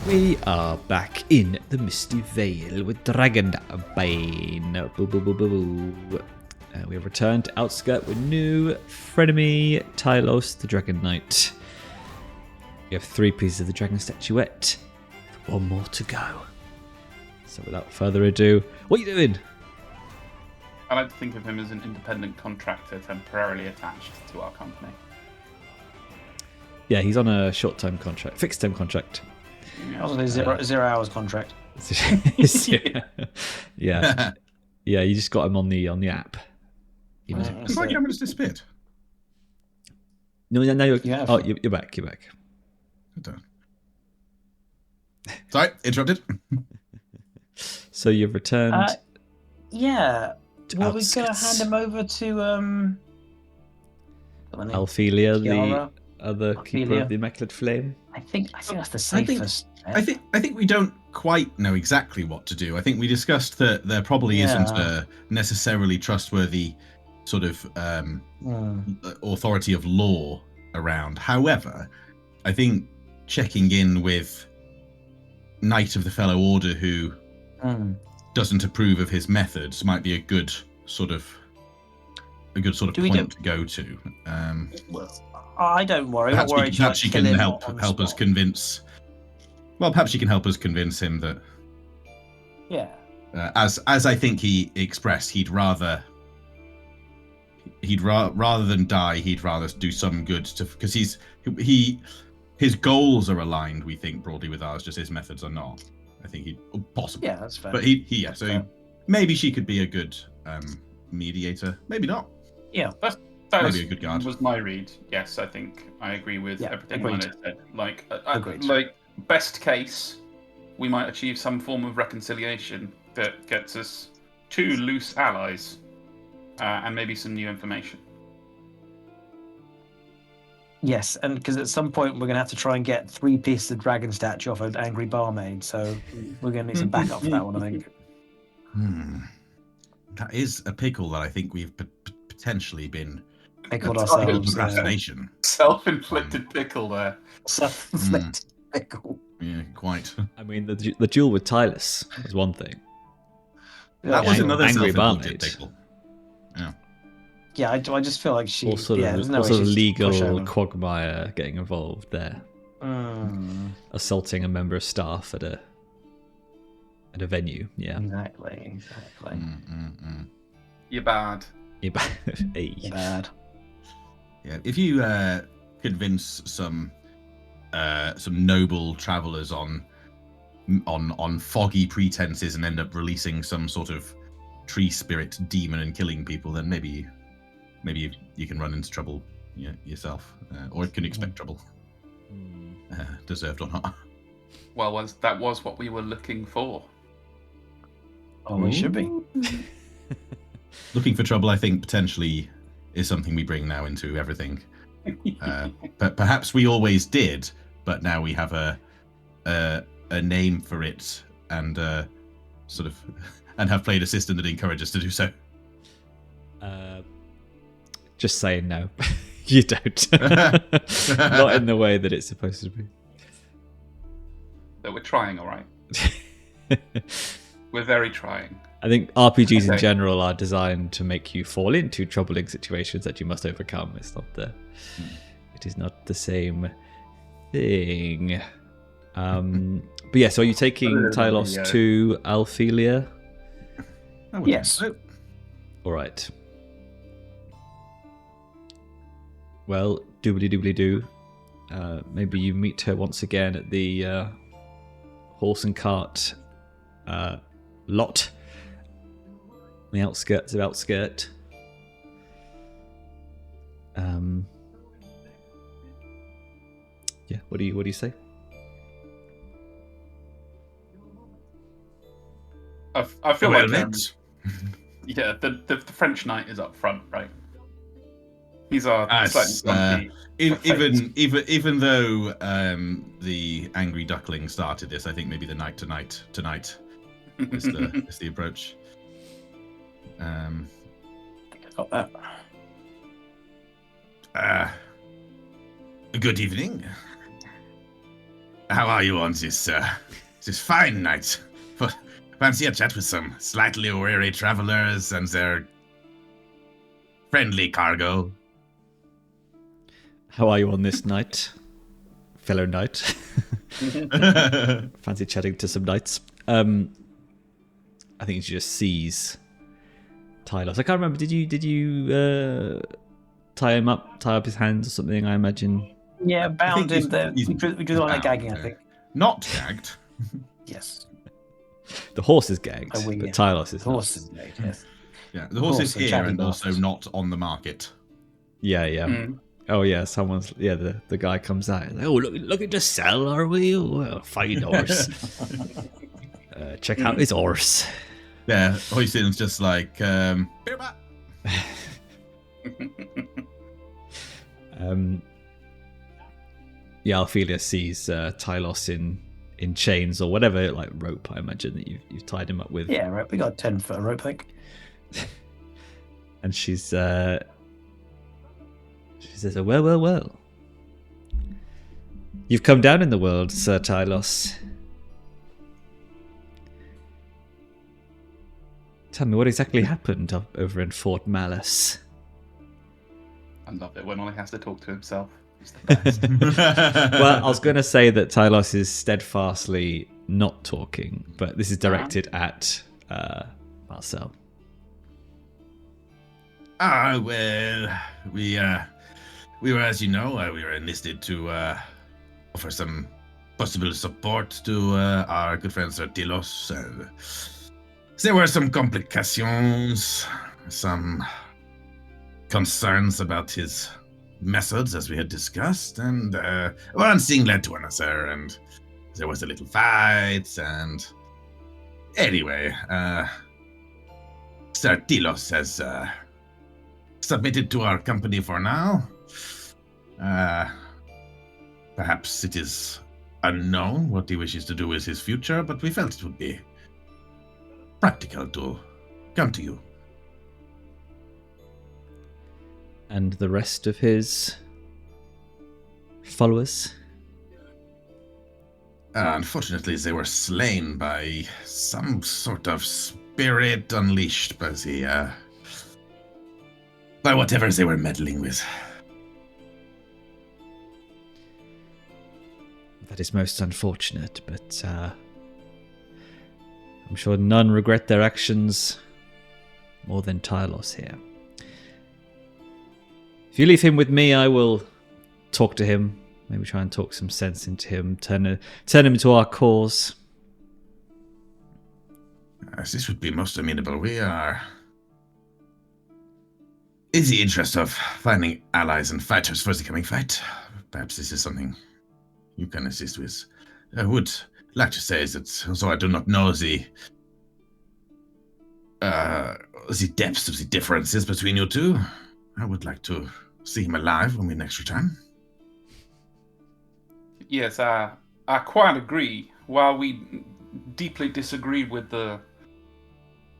We are back in the Misty Vale with Dragonbane. Boo, boo, boo, boo, boo. We have returned to Outskirt with new frenemy Tylos, the Dragon Knight. We have 3 pieces of the dragon statuette. 1 more to go. So without further ado, what are you doing? I like to think of him as an independent contractor temporarily attached to our company. Yeah, he's on a short-term contract, fixed-term contract. Possibly zero hours contract. Yeah, yeah. You just got him on the app. It's like how much disappeared. No, now you're. You have. Oh, you're back. You're back. Sorry, interrupted. So you've returned. Yeah. Well, we're gonna Outskirts. hand him over to Alfilia, Kiara? the other keeper Alfilia. of the Immaculate Flame. I think that's the I think- safest. I think we don't quite know exactly what to do. I think we discussed that there probably isn't a necessarily trustworthy sort of authority of law around. However, I think checking in with Knight of the Fellow Order who doesn't approve of his methods might be a good sort of point to go to. I don't worry. Perhaps, I'm worried she can kill him help on the us spot. convince. Well, perhaps she can help us convince him that, Yeah. as I think he expressed, rather than die, he'd rather do some good because his goals are aligned. We think broadly with ours, just his methods are not. I think he'd possibly. Yeah, that's fair. But maybe she could be a good mediator. Maybe not. Yeah. That Maybe a good guard. was my read. Yes, I think I agree with everything agreed. Milo said. Agreed. Like best case, we might achieve some form of reconciliation that gets us 2 loose allies and maybe some new information. Yes, and because at some point we're gonna have to try and get 3 pieces of dragon statue off an angry barmaid, so we're gonna need some backup for that one, I think. That is a pickle that I think we've potentially been Pickled That's ourselves. procrastination. Self-inflicted pickle there. Self-inflicted pickle. Yeah, quite. I mean, the duel with Tylos was one thing. That was another angry self-inflicted barmaid. pickle. Yeah, I just feel like she. All sort there's of, no all way sort of she's legal pushover. quagmire getting involved there, assaulting a member of staff at a venue. Yeah, Exactly. You're bad. Hey. Bad. Yeah, if you convince some noble travelers on foggy pretenses and end up releasing some sort of tree spirit demon and killing people, then maybe you can run into trouble yourself, or can expect trouble, deserved or not. Well, that was what we were looking for. Oh, we should be. Looking for trouble, I think, potentially is something we bring now into everything. But perhaps we always did, but now we have a name for it and and have played a system that encourages us to do so. Just saying no, you don't. Not in the way that it's supposed to be. So we're trying, all right. We're very trying. I think RPGs in general are designed to make you fall into troubling situations that you must overcome. It is not the same thing. But yeah, so are you taking Tylos to Alfilia? Yes. All right. Well, doobly-doobly-doo. Maybe you meet her once again at the horse and cart lot. On the outskirts of Outskirt. Yeah, what do you say? I feel like it. yeah, the French knight is up front, right? He's our As, slightly even though the angry duckling started this, I think maybe the knight tonight is the approach. I got that. Good evening. How are you on this fine night? Fancy a chat with some slightly weary travelers and their friendly cargo. How are you on this night, fellow knight? Fancy chatting to some knights. I think she just sees Tylos. I can't remember. Did you tie up his hands or something? I imagine. Yeah, bound him there. We do the one like bound, gagging, I think. Not gagged. Yes. The horse is gagged, Oh, but yeah. Tylos is The not. horse is made, yes. Yeah, the horse is Horse and here chatty and also bastards. not on the market. Yeah. Oh yeah, someone's the guy comes out. Like, oh, looking to sell, are we? Oh, fine horse. Check out his horse. Yeah, Hoisin's just like, beer back. Yeah, Alfilia sees Tylos in chains or whatever, like rope, I imagine, that you've tied him up with. Yeah, right. We got 10 foot of rope, I think. And she says, well. You've come down in the world, Sir Tylos. Tell me, what exactly happened over in Fort Malice? I love it when Olly has to talk to himself. He's the best. Well, I was going to say that Tylos is steadfastly not talking, but this is directed at Marcel. Well, we were, as you know, we were enlisted to offer some possible support to our good friend Sir Tylos. There were some complications, some concerns about his methods, as we had discussed, and one thing led to another, and there was a little fight, and anyway, Sir Tylos has submitted to our company for now. Perhaps it is unknown what he wishes to do with his future, but we felt it would be practical to come to you. And the rest of his followers? Unfortunately, they were slain by some sort of spirit unleashed by the by whatever they were meddling with. That is most unfortunate, but I'm sure none regret their actions more than Tylos here. If you leave him with me, I will talk to him. Maybe try and talk some sense into him. Turn him to our cause. This would be most amenable. We are in the interest of finding allies and fighters for the coming fight. Perhaps this is something you can assist with. I would like to say that, although I do not know the depths of the differences between you two, I would like to see him alive when we next return. Yes, I quite agree. While we deeply disagreed with the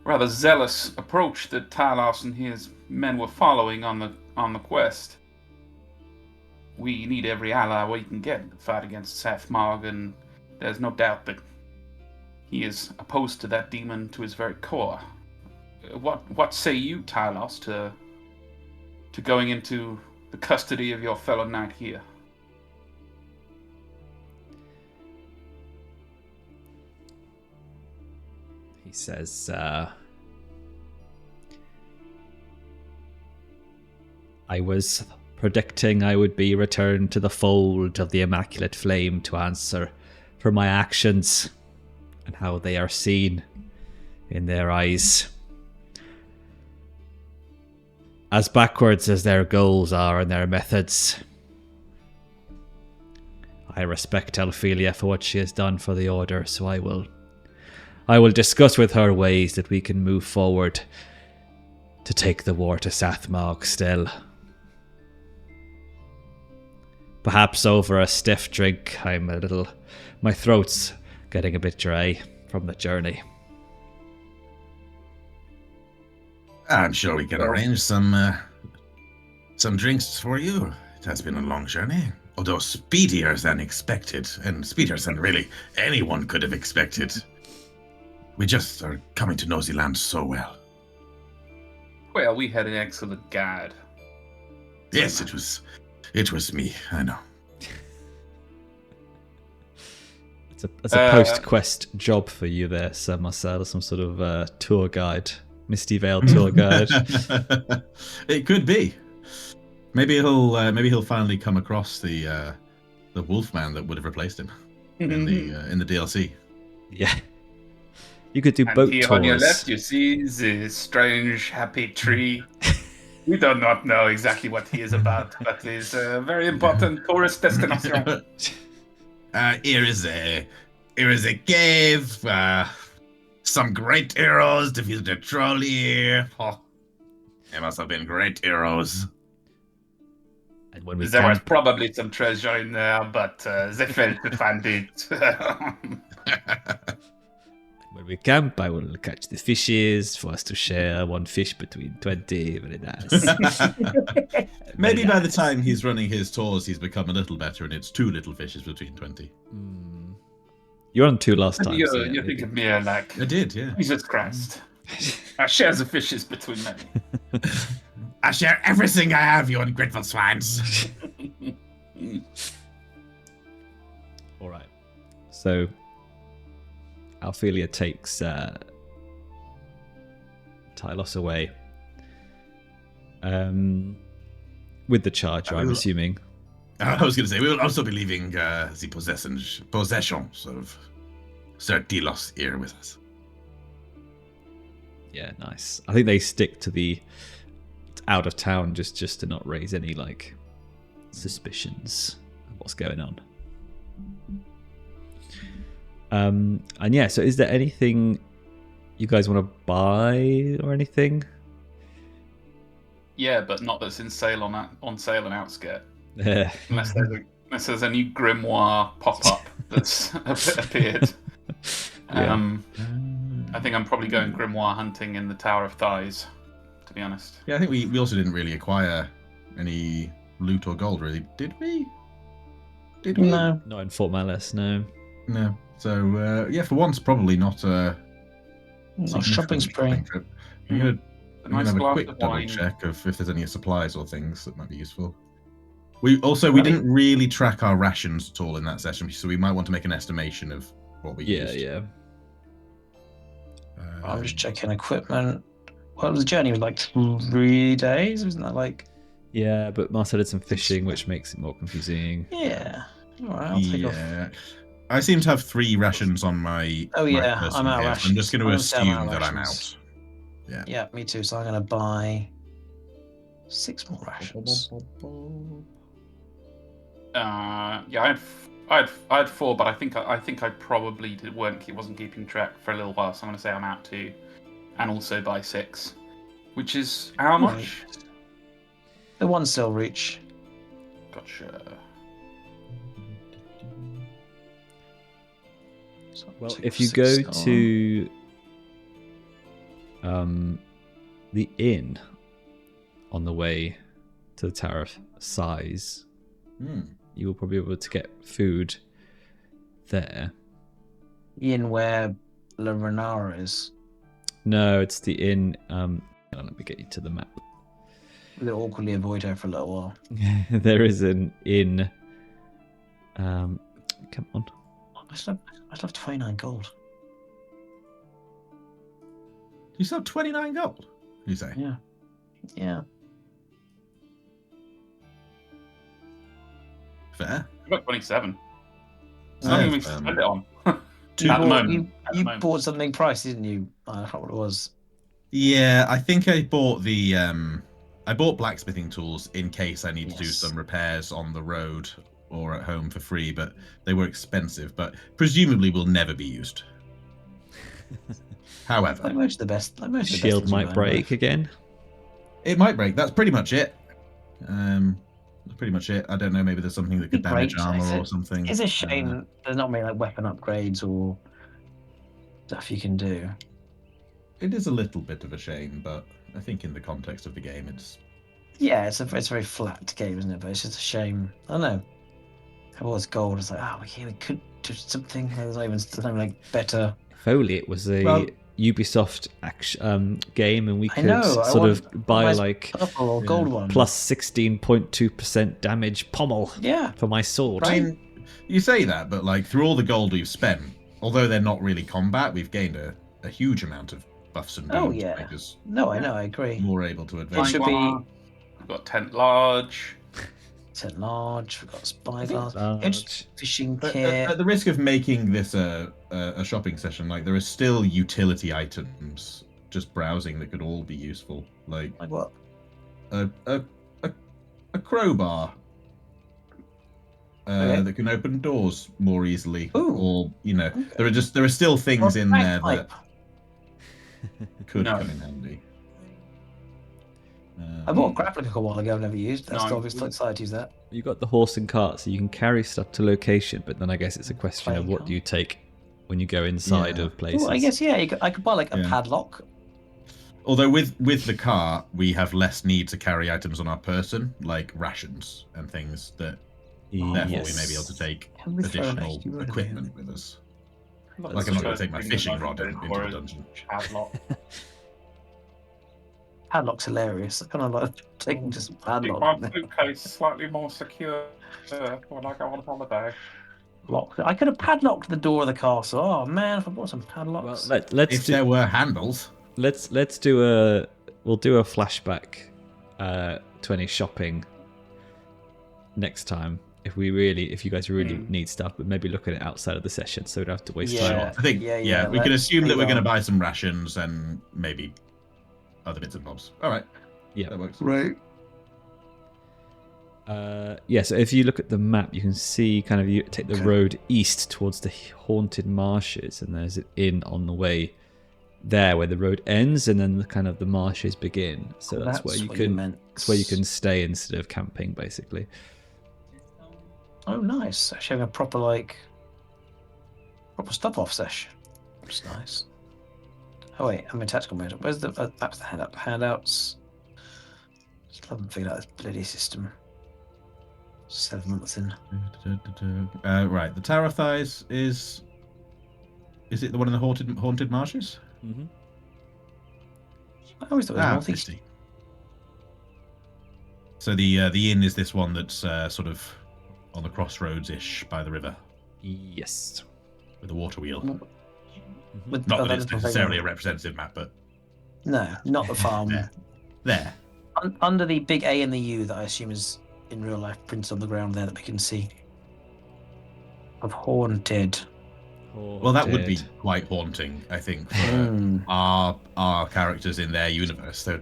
rather zealous approach that Tylos and his men were following on the quest, we need every ally we can get to fight against Seth-Marg, and there's no doubt that he is opposed to that demon to his very core. What say you, Tylos, to going into the custody of your fellow knight here? He says, I was predicting I would be returned to the fold of the Immaculate Flame to answer for my actions and how they are seen in their eyes. As backwards as their goals are and their methods. I respect Alfilia for what she has done for the Order, so I will discuss with her ways that we can move forward to take the war to Seth-Marg still. Perhaps over a stiff drink, my throat's getting a bit dry from the journey. I'm sure we can arrange some drinks for you. It has been a long journey. although speedier than expected, and speedier than really anyone could have expected. We just are coming to know the land so well. Well, we had an excellent guide. Yes, it was me, I know. It's a post-quest job for you there, Sir Marcel, some sort of tour guide, Misty Vale tour guide. It could be. Maybe he'll finally come across the Wolfman that would have replaced him in the DLC. Yeah. You could do And boat here tours. on your left, you see the strange, happy tree. We do not know exactly what he is about, but he's a very important tourist destination. Here is a cave. Some great heroes defeated a troll here. Oh, they must have been great heroes. And when we There was camp, probably some treasure in there, but they failed to find it. when we camp, I will catch the fishes for us to share one fish between 20. Very nice. Maybe by the time he's running his tours, he's become a little better, and it's 2 little fishes between 20. You're on 2 last time. so You think of me like, I did, yeah. Jesus Christ. I share the fishes between many. I share everything I have, you ungrateful swines. All right. So, Alfilia takes Tylos away. With the charger, I'm assuming. I was going to say, we will also be leaving the possessions of Sir Tylos here with us. Yeah, nice. I think they stick to the out of town just to not raise any like suspicions of what's going on. And yeah, so is there anything you guys want to buy or anything? Yeah, but not that's in sale on sale and outskirt. Yeah. Unless there's a new grimoire pop-up that's appeared. I think I'm probably going grimoire hunting in the Tower of Thighs, to be honest. Yeah, I think we also didn't really acquire any loot or gold, really, did we? Did we? No. Not in Fort Malice, no. No. So, yeah, for once, probably not a Shopping spree. trip. I'm going to Nice have a glass quick of double wine. check of if there's any supplies or things that might be useful. We didn't really track our rations at all in that session, so we might want to make an estimation of what we used. Yeah. I'm just checking equipment. Well, the journey was like 3 days, wasn't that like? Yeah, but Marcel did some fishing, which makes it more confusing. Yeah. All right, I'll take off. I seem to have 3 rations on my. Oh, my yeah, person I'm out of here, so I'm just going to rations. I'm assume out of that I'm rations. out. Yeah, me too. So I'm going to buy 6 more rations. Yeah, I had 4, but I think I probably wasn't keeping track for a little while. So I'm going to say I'm out too, and also buy 6, which is how much? The 1 still reach. Gotcha. So Well, take if you 6 go gone. to the inn on the way to the Tower of Size, you will probably be able to get food there. in where La Renara is. No, it's the inn. Let me get you to the map. We'll awkwardly avoid her for a little while. There is an inn. Come on. I still have 29 gold. You still have 29 gold, you say? Yeah. Yeah. Fair. I've got 27. It's Oh, not even spend it on. You At the bought, moment. you bought something priced, didn't you? I don't know what it was. Yeah, I think I bought the I bought blacksmithing tools in case I need to do Yes. some repairs on the road or at home for free, but they were expensive, but presumably will never be used. However, Like most of the best. Like most of the best Shield things might you break again. it might break. That's pretty much it. That's pretty much it. I don't know, maybe there's something that could It damage breaks, armor it's or something. It's a shame there's not many like weapon upgrades or stuff you can do. It is a little bit of a shame, but I think in the context of the game, it's Yeah, it's a very flat game, isn't it? But it's just a shame. I don't know. It was gold. It's like, oh, yeah, we could do something. There's not even something like better. If only it was a Well- Ubisoft game and we I could know. sort of buy nice like purple or gold one. plus 16.2% damage pommel Yeah. for my sword. I mean, you say that, but like through all the gold we've spent, although they're not really combat, we've gained a huge amount of buffs and Oh, boons. yeah. Make us No, I know. I agree. more able to It advance. should be We've got tent large. tent large. We've got spyglass. Large. Fishing But kit. at the risk of making this a shopping session, like there are still utility items just browsing that could all be useful, like Like what? a crowbar Okay. that can open doors more easily, Ooh. or Okay. there are still things in there that Bagpipe. could No. come in handy. I bought a grappling hook a while ago. I've never used. That's No, obviously excited to use that. You got the horse and cart, so you can carry stuff to location, but then I guess it's a question of Playing what card. do you take when you go inside Yeah. of places. Oh, I guess yeah. I could buy like a Yeah. padlock. Although with the car, we have less need to carry items on our person, like rations and things that therefore we may be able to take Can we throw an additional extra word in equipment with us. Not Like I'm not going the to take my first thing fishing that I rod did into for the a dungeon. padlock. Padlock's hilarious. I kind of like taking just a Keep padlock. my suitcase slightly more secure when I go on holiday. Locked. I could have padlocked the door of the castle. Oh man, if I bought some padlocks. Well, let's If do, there were handles, let's do a flashback to any shopping next time if you guys really need stuff, but maybe look at it outside of the session so we don't have to waste time. I think Yeah, we can let's assume that leave we're going to on. buy some rations and maybe other bits and bobs. All right, Yeah. that works. Right. So if you look at the map, you can see kind of you take the road east towards the Haunted Marshes, and there's an inn on the way there where the road ends, and then the marshes begin. So that's where you what can meant. it's where you can stay instead of camping, basically. Oh, nice. Actually, having a proper stop off session. That's nice. Oh wait, I'm in tactical mode. Where's the that's the handout? Handouts. Just haven't figured out this bloody system. 7 months in. Right, the Tower of Thighs is it the one in the Haunted Marshes? Mm-hmm. I always thought it was northeast. I see. So the inn is this one that's sort of on the crossroads-ish by the river Yes. with the water wheel. With Not that that it's little thing necessarily a on- representative map, but No, not the farm. there. Under the big A and the U that I assume is in real life printed on the ground there that we can see. Of haunted. Well, that would be quite haunting, I think, for our characters in their universe. So,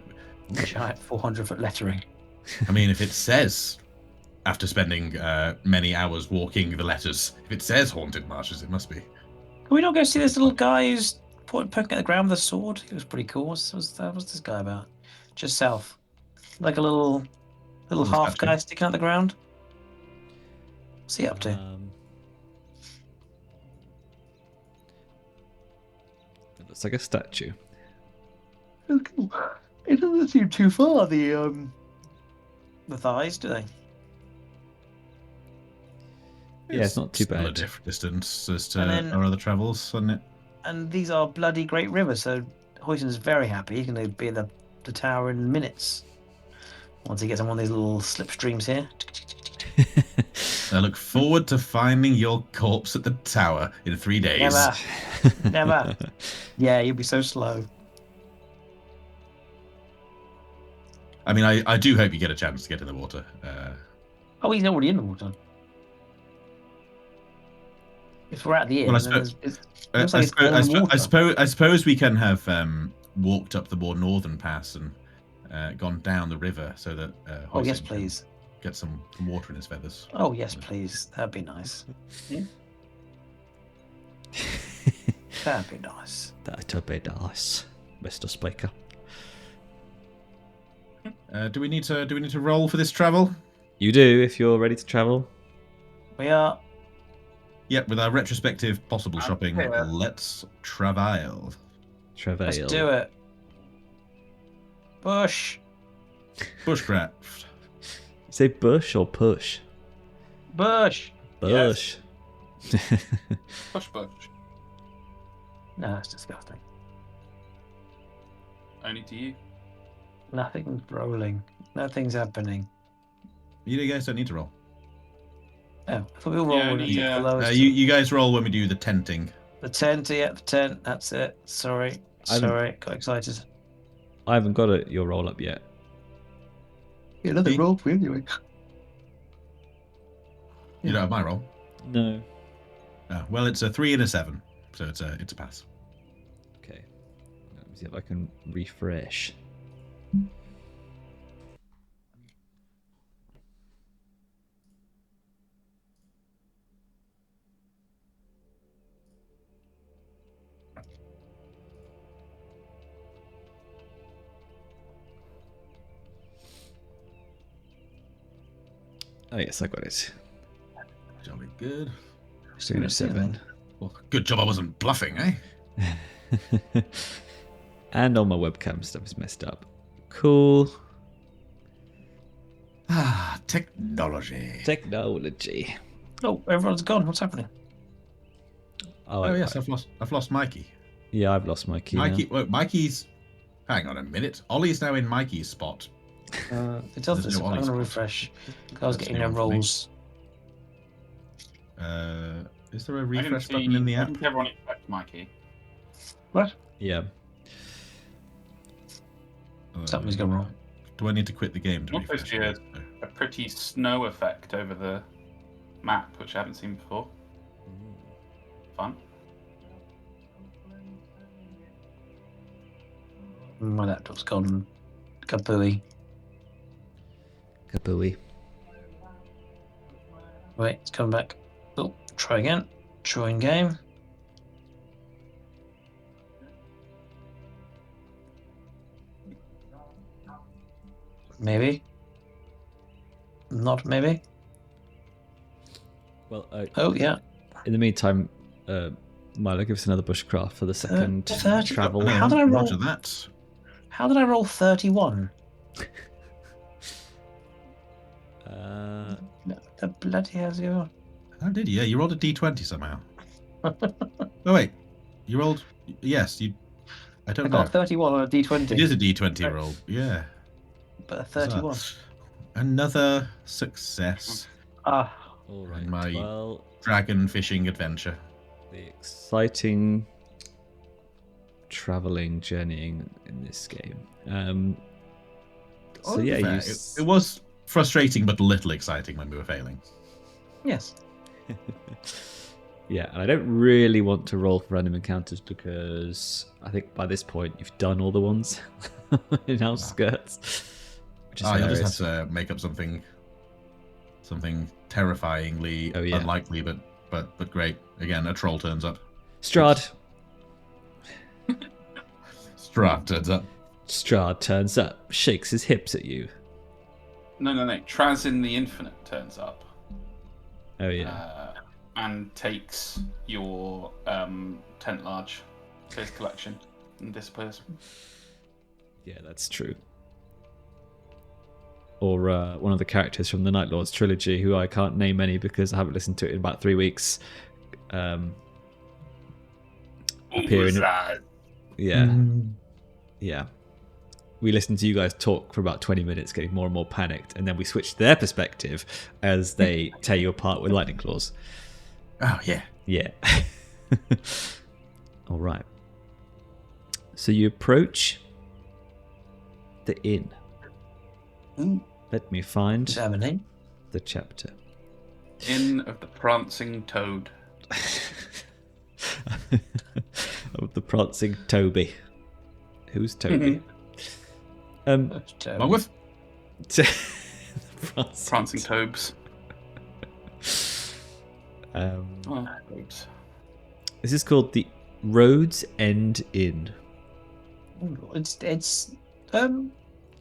Giant 400-foot lettering. I mean, if it says, after spending many hours walking the letters, if it says Haunted Marshes, it must be. Can we not go see this little guy who's poking at the ground with a sword? He was pretty cool. What's this guy about? Just south. Like a little half statue. guy sticking out the ground. What's he up to? It looks like a statue. Oh, cool. It doesn't seem too far, the thighs, do they? Yeah, it's not too still a bad. different distance as to And then- our other travels, isn't it? And these are bloody great rivers, so Hoisin's very happy. He's going to be at the tower in minutes. Once he gets on one of these little slipstreams here. I look forward to finding your corpse at the tower in 3 days. Never. Never. Yeah, you'll be so slow. I mean, I do hope you get a chance to get in the water. Oh, he's already in the water. If we're at the inn, Well, I then suppose- it looks like it's all in the water. I suppose we can have walked up the more northern pass and gone down the river so that Oh, yes, Hoisin can please. get some water in his feathers. Oh, yes, please. That'd be nice. That'd be nice. That'd be nice, Mr. Speaker. Do we need to roll for this travel? You do if you're ready to travel. We are. Yep, with our retrospective possible shopping, here. let's travail. Travail. Let's do it. Bush. Bushcraft. Say bush or push? Bush. Bush. Push. No, it's disgusting. Only to you. Nothing's rolling. Nothing's happening. You guys don't need to roll. Oh, I thought we all rolled when only, the lowest. You guys roll when we do the tenting. The tent, yeah, the tent. That's it. Sorry, got excited. I haven't got your roll up yet. Yeah, nothing You- rolled for you anyway. You don't have my roll. No. Well, it's a 3 and a 7, so it's a pass. Okay. Let me see if I can refresh. Oh yes, I got it. Jolly good. 3 and a 7. Well, good job I wasn't bluffing, eh? And all my webcam stuff is messed up. Cool. Ah, technology. Technology. Oh, everyone's gone. What's happening? Oh yes, I've lost Mikey. Yeah, I've lost my key. Mikey, well, Mikey's. Hang on a minute. Ollie's now in Mikey's spot. It does There's this. no I'm going to Ollie refresh. I was That's getting no new for me. rolls. Is there a I didn't refresh see- button in the I app? think everyone expects Mikey. What? Yeah. Something's gone wrong. Do I need to quit the game to Also refresh? see a pretty snow effect over the map, which I haven't seen before. Fun. My laptop's gone kabooey. Kabooey. Wait, it's coming back. Oh, try again. Join game. Maybe. Not maybe. Well, Oh, yeah. in the meantime, Milo, give us another bushcraft for the second 30. travel. How did I roll? Roger that. How did I roll 31? The bloody hell's going on? How did you? Yeah, you rolled a d20 somehow. Oh wait, you rolled. Yes, you. I I don't got know. a 31 on a d20. It is a d20 roll. Yeah. But a 31. Another success. Ah, All right. My- Well, Dragon fishing adventure. the exciting traveling, journeying in this game. So yeah, Fair. you. It was frustrating but a little exciting when we were failing. yes. Yeah, and I don't really want to roll for random encounters because I think by this point you've done all the ones in outskirts. Which is You'll hilarious. just have to make up something terrifyingly Oh, yeah. unlikely, but great. Again, a troll turns up. Strahd. Strahd turns up. Strahd turns up, shakes his hips at you. No. Traz in the Infinite turns up Oh yeah. and takes your tent large, his collection, and disappears. Yeah, that's true. Or one of the characters from the Night Lords trilogy, who I can't name any because I haven't listened to it in about 3 weeks. Appear in yeah, yeah. We listened to you guys talk for about 20 minutes, getting more and more panicked, and then we switched their perspective as they tear you apart with lightning claws. Oh yeah. Yeah. All right. So you approach the inn. Ooh, Let me find does it have a name? the chapter. Inn of the Prancing Toad. Of the prancing Toby. Who's Toby? Longworth? Prancing Tobes. Oh, Tobes. this is called the Rhodes End Inn. It's It is.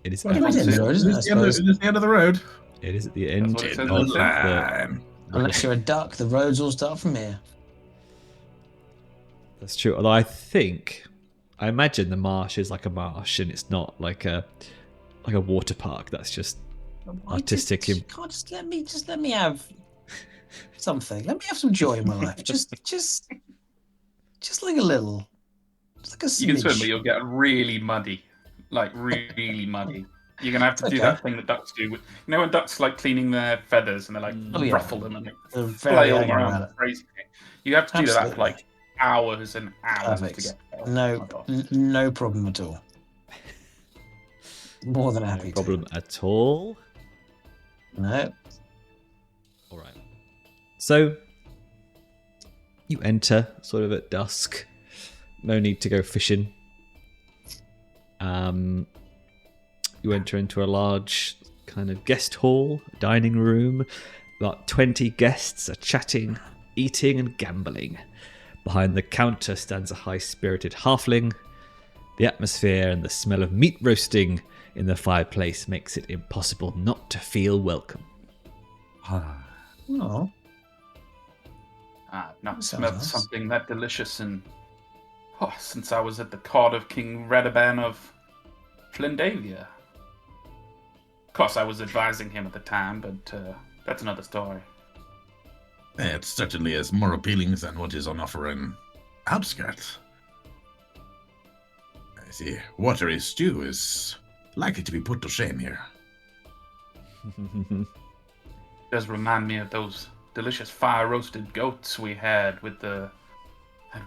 It's in the road, isn't it, I suppose? Is the end of the road? It is at the end what it of says on the the. Unless you're a duck, the roads all start from here. That's true. Although I imagine the marsh is like a marsh, and it's not like a water park. That's just artistic. You can't just let me have something. Let me have some joy in my life. Just like a little. Just like a You can swim, smidge. but you'll get really muddy. Like, really muddy. You're going to have to do Okay. that thing that ducks do. You know when ducks like cleaning their feathers and they like Oh, yeah. ruffle them and they They're very flail them angry around about it. crazy thing. You have to do that for Absolutely. like hours and hours Perfect. to get No problem at all. More than happy No problem at all. to. No. All right. So you enter sort of at dusk. No need to go fishing. You enter into a large kind of guest hall, dining room. About 20 guests are chatting, eating, and gambling. Behind the counter stands a high-spirited halfling. The atmosphere and the smell of meat roasting in the fireplace makes it impossible not to feel welcome. Oh. I've not That sounds smelled nice. something that delicious since I was at the court of King Redoban of Flindalia. Of course, I was advising him at the time, but that's another story. It certainly is more appealing than what is on offer in Outskirts. I see. Watery stew is likely to be put to shame here. It does remind me of those delicious fire-roasted goats we had with that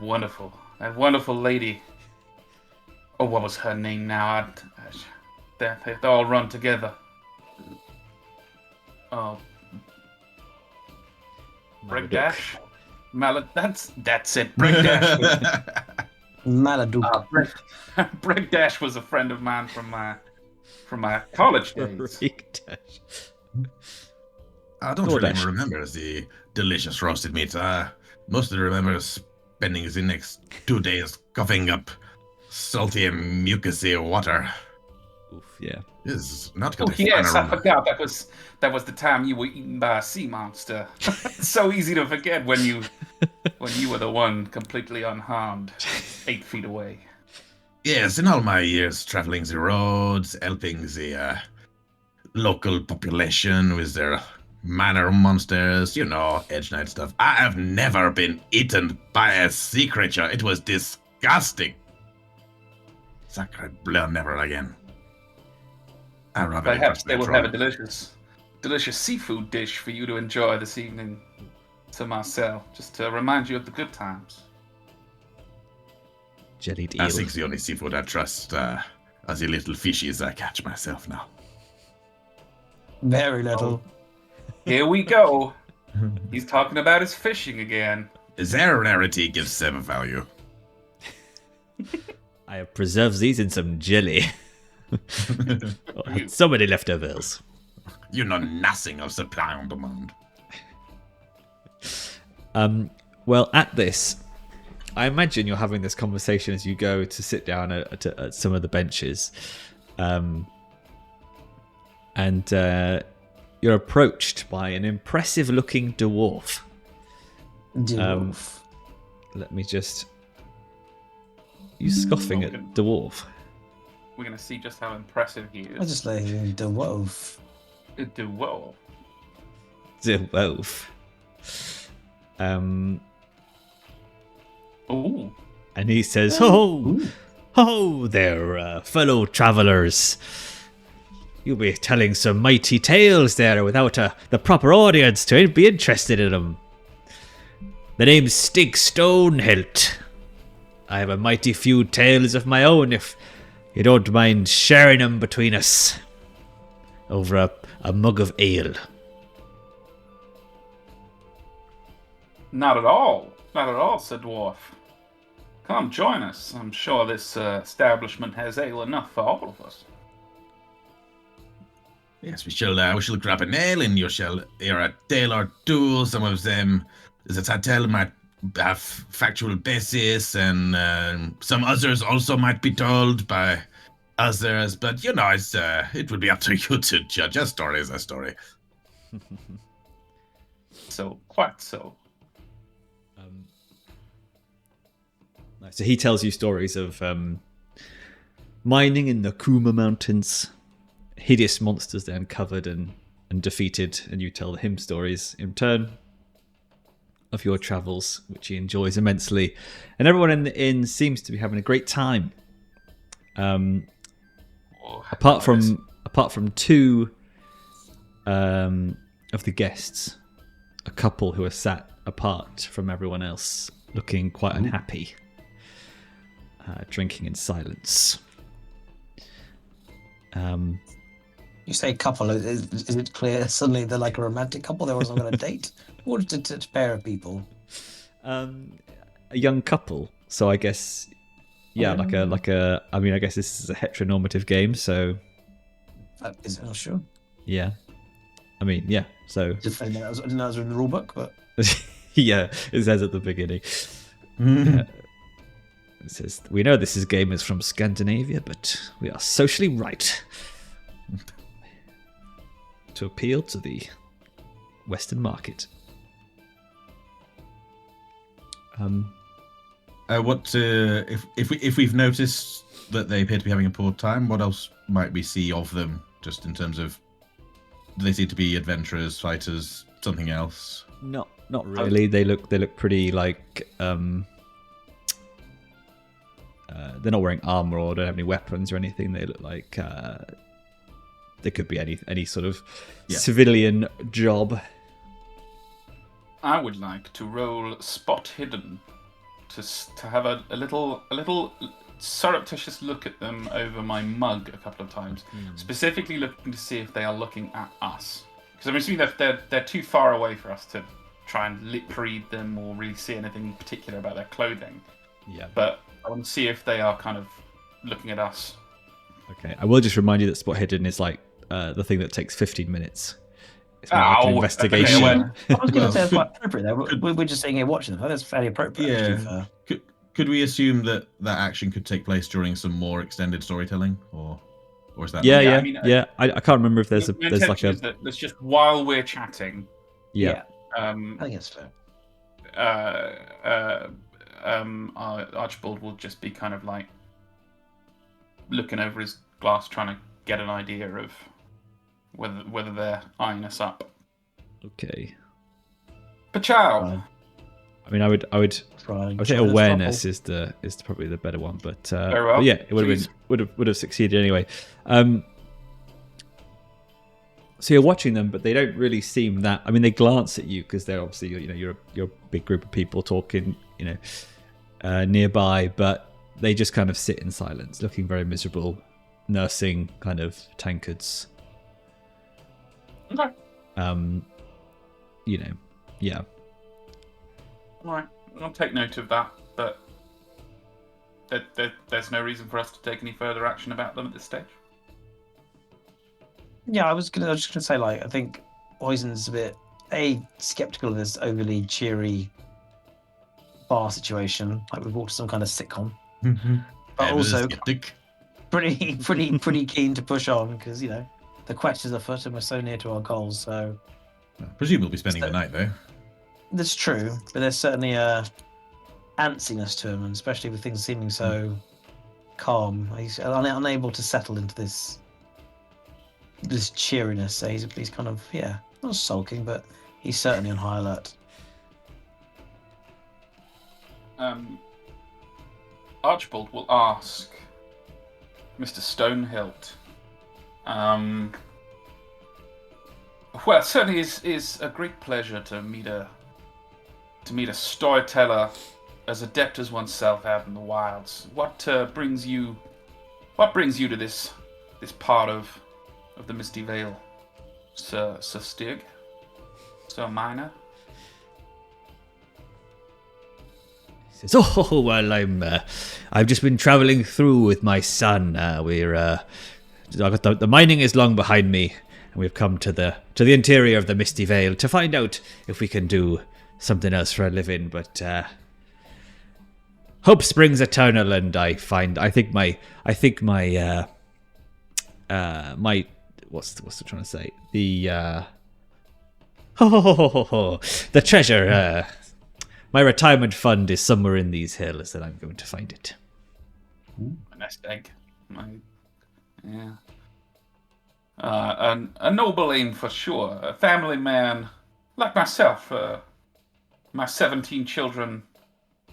wonderful lady. Oh, what was her name now? They all run together. Oh, Brigdash? Mallard, that's it. Brigdash Maladuk. Brigdash was a friend of mine from my college days. I don't DoorDash. really remember the delicious roasted meat. Mostly remember spending the next 2 days coughing up salty and mucousy water. Oof, yeah. This is not Oh going to yes, I forgot. That was the time you were eaten by a sea monster. It's so easy to forget when you were the one completely unharmed, 8 feet away. Yes, in all my years traveling the roads, helping the local population with their manor monsters, Edge Knight stuff, I have never been eaten by a sea creature. It was disgusting. Sacred blood, never again. I rather Perhaps they will have a delicious seafood dish for you to enjoy this evening, to Marcel, just to remind you of the good times. Jellied eel. I think the only seafood I trust are the little fishies I catch myself now. Very little. Here we go. He's talking about his fishing again. Their rarity gives them a value. I have preserved these in some jelly. I had so many leftovers. You know nothing of supply and demand. Well, at this, I imagine you're having this conversation as you go to sit down at some of the benches. And you're approached by an impressive-looking dwarf. Dwarf. Let me just... You scoffing at dwarf? We're going to see just how impressive he I is. just like dwarf. Whoa. Dwarf. Ooh. And he says, Ho there, fellow travellers. You'll be telling some mighty tales there without the proper audience to be interested in them. The name's Stig Stonehilt. I have a mighty few tales of my own if you don't mind sharing them between us over a mug of ale. Not at all, said Dwarf. Come, join us. I'm sure this establishment has ale enough for all of us. Yes, we shall grab an ale, and you shall hear a tale or two. Some of them, that I tell, might have factual basis, and some others also might be told by others. But it would be up to you to judge. A story is a story. So, quite so. So he tells you stories of mining in the Kuma Mountains, hideous monsters they uncovered and defeated, and you tell him stories in turn. of your travels, which he enjoys immensely, and everyone in the inn seems to be having a great time. Apart from two of the guests, a couple who are sat apart from everyone else, looking quite unhappy, drinking in silence. You say couple, is it clear suddenly they're like a romantic couple? There wasn't going to date? Or just a pair of people? A young couple. So I guess, yeah, like a. I mean, I guess this is a heteronormative game, so. Is it? Oh, sure. Yeah. I mean, yeah. So. I didn't know that was in the rule book, but. Yeah, it says at the beginning. It says, "We know this game is from Scandinavia, but we are socially right to appeal to the Western market." If we've noticed that they appear to be having a poor time, what else might we see of them? Just in terms of, do they seem to be adventurers, fighters, something else? Not really. They look pretty like they're not wearing armor or don't have any weapons or anything. They look like they could be any sort of civilian job. I would like to roll spot hidden to have a little surreptitious look at them over my mug a couple of times, specifically looking to see if they are looking at us. Because I'm assuming that they're too far away for us to try and lip read them or really see anything particular about their clothing. Yeah. But I want to see if they are kind of looking at us. Okay, I will just remind you that spot hidden is like the thing that takes 15 minutes. It's more like an investigation. Okay, I was going to say it's quite appropriate though. We're just sitting here watching them. That's fairly appropriate. Yeah. Could we assume that action could take place during some more extended storytelling, or is that? Yeah. Yeah, I can't remember if there's like a. Is that it's just while we're chatting. Yeah. I think it's fair. Archibald will just be kind of like looking over his glass, trying to get an idea of whether they're eyeing us up. Okay. Pachow. I mean, I would say awareness is probably the better one, but, Very well. but yeah, it would have succeeded anyway. So you're watching them, but they don't really seem that. I mean, they glance at you because they're obviously you're a big group of people talking nearby, but they just kind of sit in silence, looking very miserable, nursing kind of tankards. Okay. Yeah. All right, I'll take note of that, but there's no reason for us to take any further action about them at this stage. Yeah, I was just gonna say, like, I think Hoisin's a bit skeptical of this overly cheery bar situation. Like we've walked to some kind of sitcom, but also pretty keen to push on because the quest is afoot and we're so near to our goals. So I presume we'll be spending the night though. That's true, but there's certainly a antsiness to him, and especially with things seeming so calm. He's unable to settle into this cheeriness. So he's kind of not sulking, but he's certainly on high alert. Archibald will ask Mr. Stonehilt. Well, it certainly is a great pleasure to meet a storyteller as adept as oneself out in the wilds. What brings you to this part of the Misty Vale, Sir Stig, Sir Minor? He says, "Oh well, I've just been travelling through with my son. The mining is long behind me, and we've come to the interior of the Misty Vale to find out if we can do something else for a living. But hope springs eternal, and I think my what's the trying to say? The the treasure. My retirement fund is somewhere in these hills, and I'm going to find it." A nest egg. Yeah. A noble aim for sure. A family man like myself. my 17 children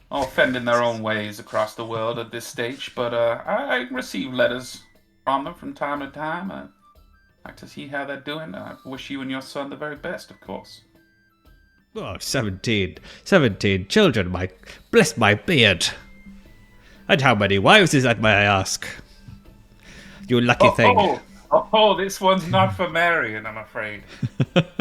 all fend in their own ways across the world at this stage, but I receive letters from them from time to time. I like to see how they're doing. I wish you and your son the very best, of course. Oh, 17 children, bless my beard. And how many wives is that, may I ask? You lucky thing. This one's not for Marion, I'm afraid.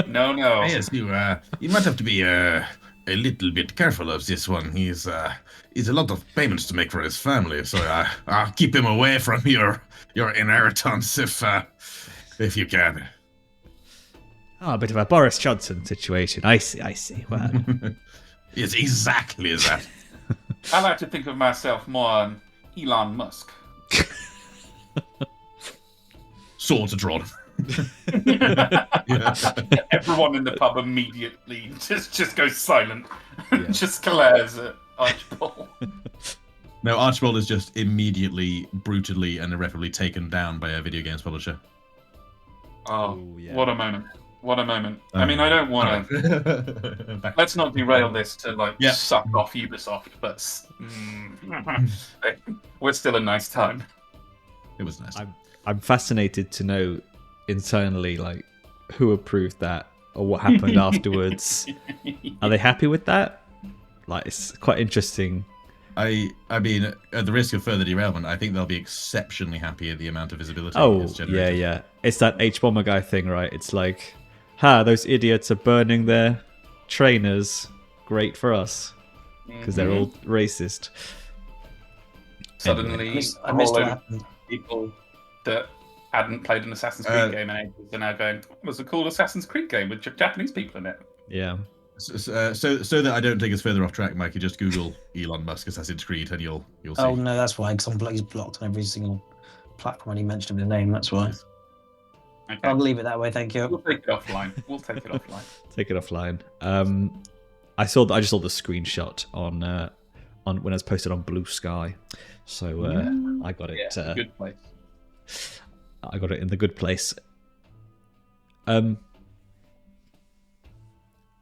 No. Yes, you might have to be a little bit careful of this one. He's a lot of payments to make for his family, so I'll keep him away from your inheritance if you can. Oh, a bit of a Boris Johnson situation. I see. Well, It's exactly that. I like to think of myself more on Elon Musk. Swords are drawn. Everyone in the pub immediately just goes silent. Yeah. Just glares at Archibald. No, Archibald is just immediately, brutally, and irreparably taken down by a video games publisher. Oh, yeah. What a moment. I mean, I don't want to... Let's not derail this to, suck off Ubisoft, but... we're still a nice time. It was nice. I'm fascinated to know internally, who approved that or what happened afterwards. Are they happy with that? It's quite interesting. I mean, at the risk of further derailment, I think they'll be exceptionally happy at the amount of visibility it's generated. Yeah. It's that H-Bomber guy thing, right? It's like, those idiots are burning their trainers. Great for us. Because they're all racist. Suddenly, I missed what happened. People that hadn't played an Assassin's Creed game in ages are now going, it was a cool Assassin's Creed game with Japanese people in it. Yeah. So that I don't take us further off track, Mike, you just Google Elon Musk Assassin's Creed and you'll see. Oh no, that's why. Because he's blocked on every single platform when he mentioned him the name. That's why. Okay. I'll leave it that way. Thank you. We'll take it offline. Take it offline. I just saw the screenshot on when it was posted on Blue Sky, so I got it. Yeah, good place. I got it in the good place.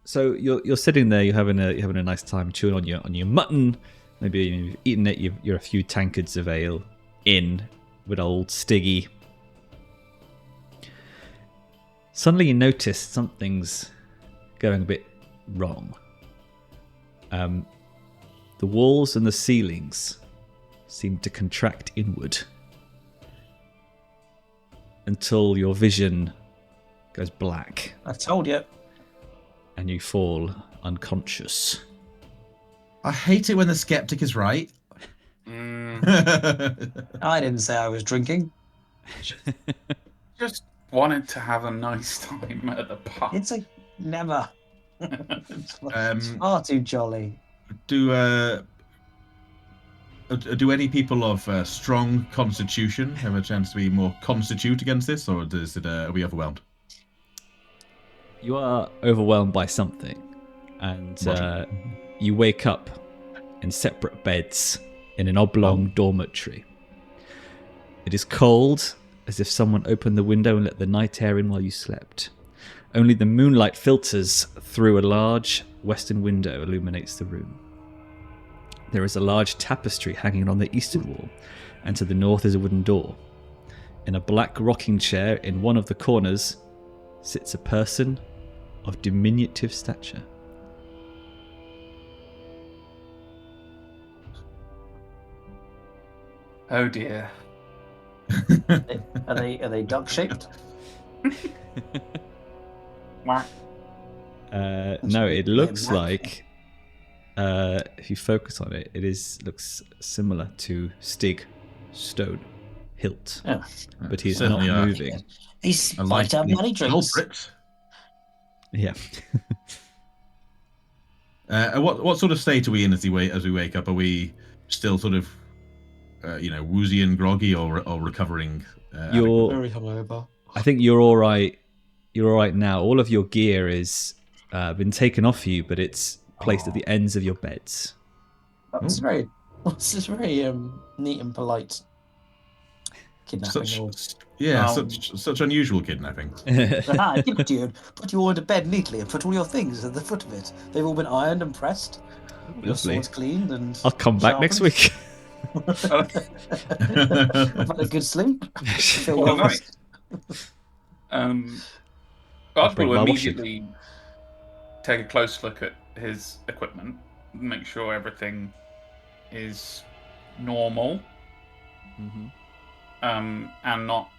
So you're sitting there, you're having a nice time chewing on your mutton. Maybe you've eaten it. You're a few tankards of ale in with old Stiggy. Suddenly you notice something's going a bit wrong. The walls and the ceilings seem to contract inward until your vision goes black. I told you. And you fall unconscious. I hate it when the skeptic is right. I didn't say I was drinking. Just wanted to have a nice time at the pub. It's never. It's far too jolly. Do any people of strong constitution have a chance to be more constitute against this, or are we overwhelmed? You are overwhelmed by something, and you wake up in separate beds in an oblong dormitory. It is cold, as if someone opened the window and let the night air in while you slept. Only the moonlight filters through a large western window illuminates the room. There is a large tapestry hanging on the eastern wall, and to the north is a wooden door. In a black rocking chair in one of the corners sits a person of diminutive stature. Oh dear. Are they duck shaped? No, it looks like if you focus on it, looks similar to Stig Stone Hilt, but he's not moving. He's like to have money drinks. Yeah. What sort of state are we in as we wake up? Are we still sort of, woozy and groggy, or recovering? You're Very hungover. I think you're all right. You're all right now. All of your gear is been taken off you, but it's placed at the ends of your beds. That's very neat and polite. kidnapping. Such unusual kidnapping. I put you all into bed neatly and put all your things at the foot of it. They've all been ironed and pressed. Your Lovely. swords cleaned and I'll come back next week. I've had a good sleep. Feel What a well night. rested. Archibald bring will my washing. immediately take a close look at his equipment, make sure everything is normal, and not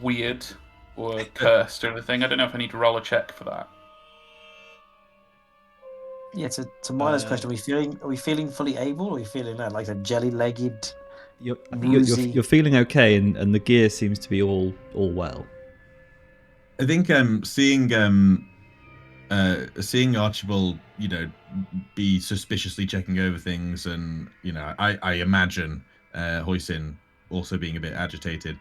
weird or cursed or anything. I don't know if I need to roll a check for that. Yeah, to Milo's question, are we feeling fully able? Or are we feeling like a jelly-legged, You're woozy? feeling okay, and the gear seems to be all well. I think seeing Archibald, be suspiciously checking over things, and I imagine Hoisin also being a bit agitated.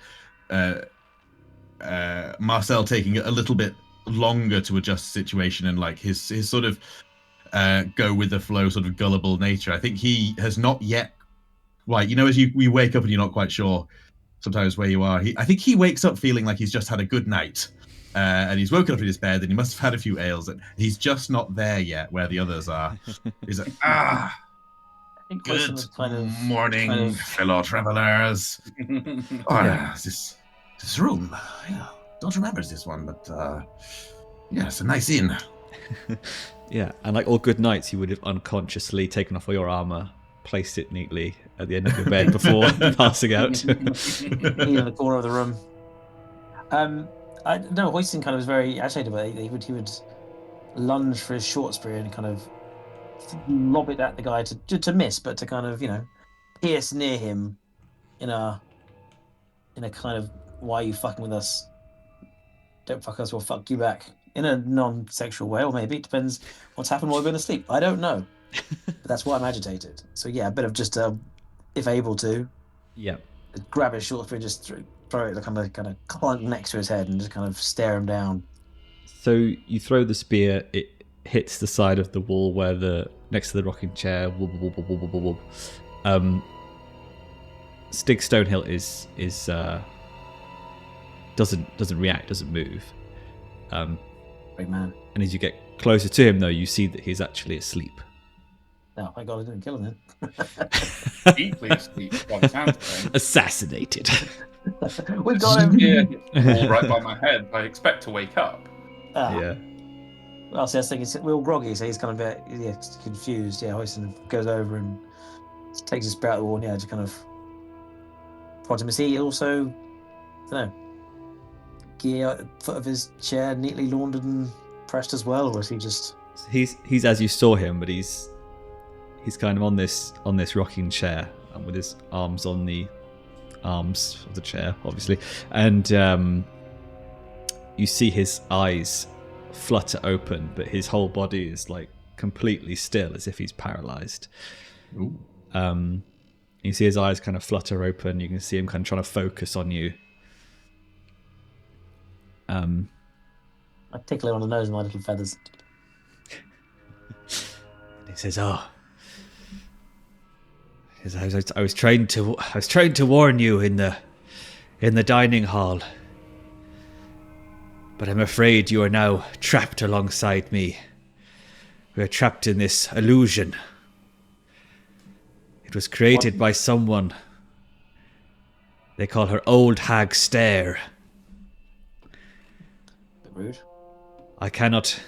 Marcel taking a little bit longer to adjust the situation, and like his sort of go with the flow, sort of gullible nature. I think he has not yet. Right, as we wake up and you're not quite sure sometimes where you are. I think he wakes up feeling like he's just had a good night. And he's woken up in his bed and he must have had a few ales, and he's just not there yet where the others are. He's like, I think good Hoisin was kind of morning, fellow travelers. This room, don't remember this one, but it's a nice inn. Yeah, and like all good nights, you would have unconsciously taken off all your armor, placed it neatly at the end of your bed before passing out. in the corner of the room. I know Hoisin kind of was very agitated by it. He would lunge for his short spear and kind of lob it at the guy to miss, but to kind of pierce near him in a kind of, why are you fucking with us? Don't fuck us, we'll fuck you back, in a non-sexual way, or maybe it depends what's happened while we've been asleep. I don't know, but that's why I'm agitated. So yeah, a bit of just if able to, grab his short spear, just throw it kind of clunk next to his head and just kind of stare him down. So you throw the spear, it hits the side of the wall where next to the rocking chair. Stig Stonehill is doesn't react, doesn't move. Great man. And as you get closer to him, though, you see that he's actually asleep. Oh my god, I didn't kill him then. Deeply asleep, by the sounds of it. Assassinated. We got him. Yeah, all right by my head. I expect to wake up. Yeah. Well, see, I was thinking we're all groggy, so he's kind of a bit confused. Yeah, Hoisin goes over and takes his spear out of the wall, and just kind of prods him. Is he also, I don't know, gear at the foot of his chair, neatly laundered and pressed as well, or is he just? He's as you saw him, but he's kind of on this rocking chair, and with his arms on the arms of the chair, obviously, and you see his eyes flutter open, but his whole body is like completely still, as if he's paralyzed. Ooh. You see his eyes kind of flutter open. You can see him kind of trying to focus on you. I tickle him on the nose with my little feathers. And he says, I was trained to warn you in the dining hall, but I'm afraid you are now trapped alongside me. We are trapped in this illusion. It was created by someone. They call her Old Hag Stare. Bit rude. I cannot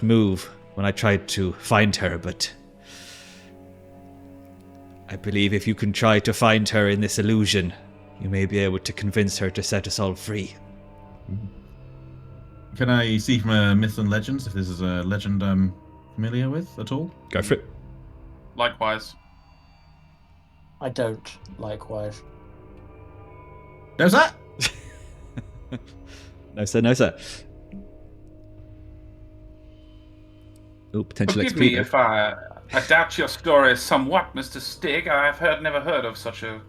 move when I tried to find her, but I believe if you can try to find her in this illusion, you may be able to convince her to set us all free. Can I see from myth and legends if this is a legend I'm familiar with at all? Go for it. Likewise. I don't likewise. No, sir. No, sir. Oh, potential Forgive me XP. if I doubt your story somewhat, Mr. Stig. I've never heard of such a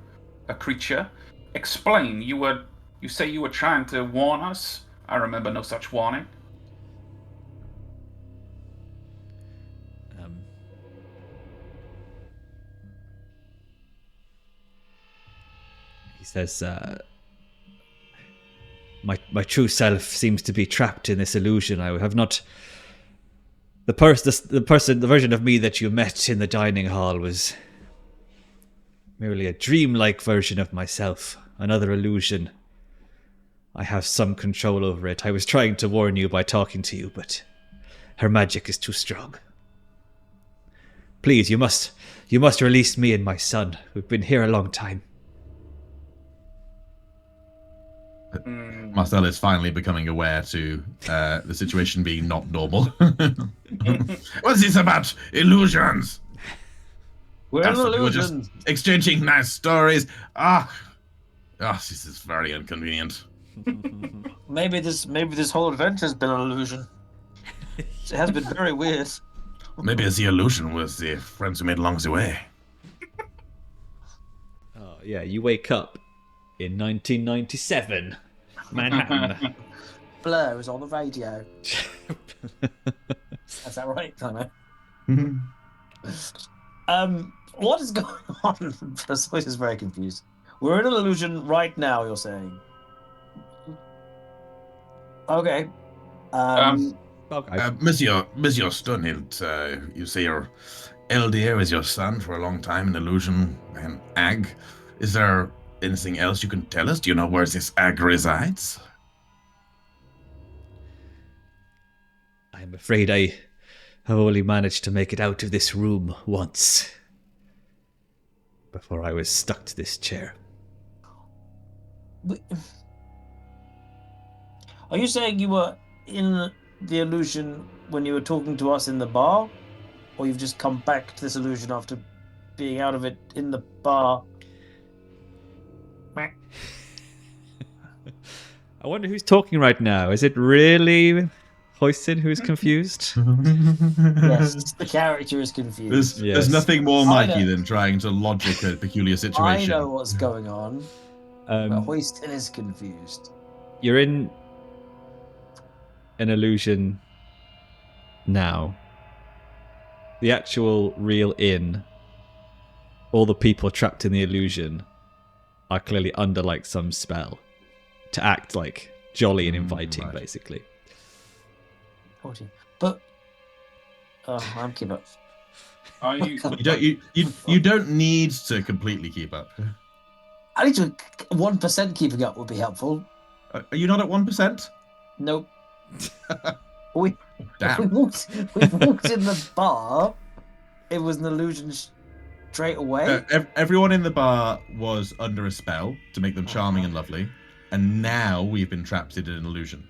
creature. Explain. You say you were trying to warn us? I remember no such warning. says, my true self seems to be trapped in this illusion. I have not... The version of me that you met in the dining hall was merely a dreamlike version of myself, another illusion. I have some control over it. I was trying to warn you by talking to you, but her magic is too strong. Please, you must release me and my son. We've been here a long time. Marcel is finally becoming aware to the situation being not normal. What's this about illusions? We're I an thought we were just illusion. exchanging nice stories. This is very inconvenient. Maybe this whole adventure's been an illusion. It has been very weird. Maybe it's the illusion with the friends we made along the way. Oh, yeah, you wake up in 1997. Manhattan. Blur was on the radio. Is that right? I know. What is going on? This voice is very confused. We're in an illusion right now, you're saying. Okay. Okay. Monsieur Stunhild, you say your elder is your son for a long time, an illusion, an ag. Is there anything else you can tell us? Do you know where this ag resides? I'm afraid I have only managed to make it out of this room once before I was stuck to this chair. Are you saying you were in the illusion when you were talking to us in the bar? Or you've just come back to this illusion after being out of it in the bar? I wonder who's talking right now. Is it really Hoisin who's confused? Yes, the character is confused. There's nothing more I Mikey know. than trying to logic a peculiar situation. I know what's going on, but Um, Hoistin is confused. you're in an illusion now. The actual real inn, all the people trapped in the illusion are clearly under like some spell to act like jolly and inviting, right. basically. But I'm keeping up. Are you? You don't need to completely keep up. I need to 1% keeping up would be helpful. Are you not at 1%? Nope. we Damn. walked in the bar. It was an illusion straight away. Everyone in the bar was under a spell to make them charming and lovely, and now we've been trapped in an illusion.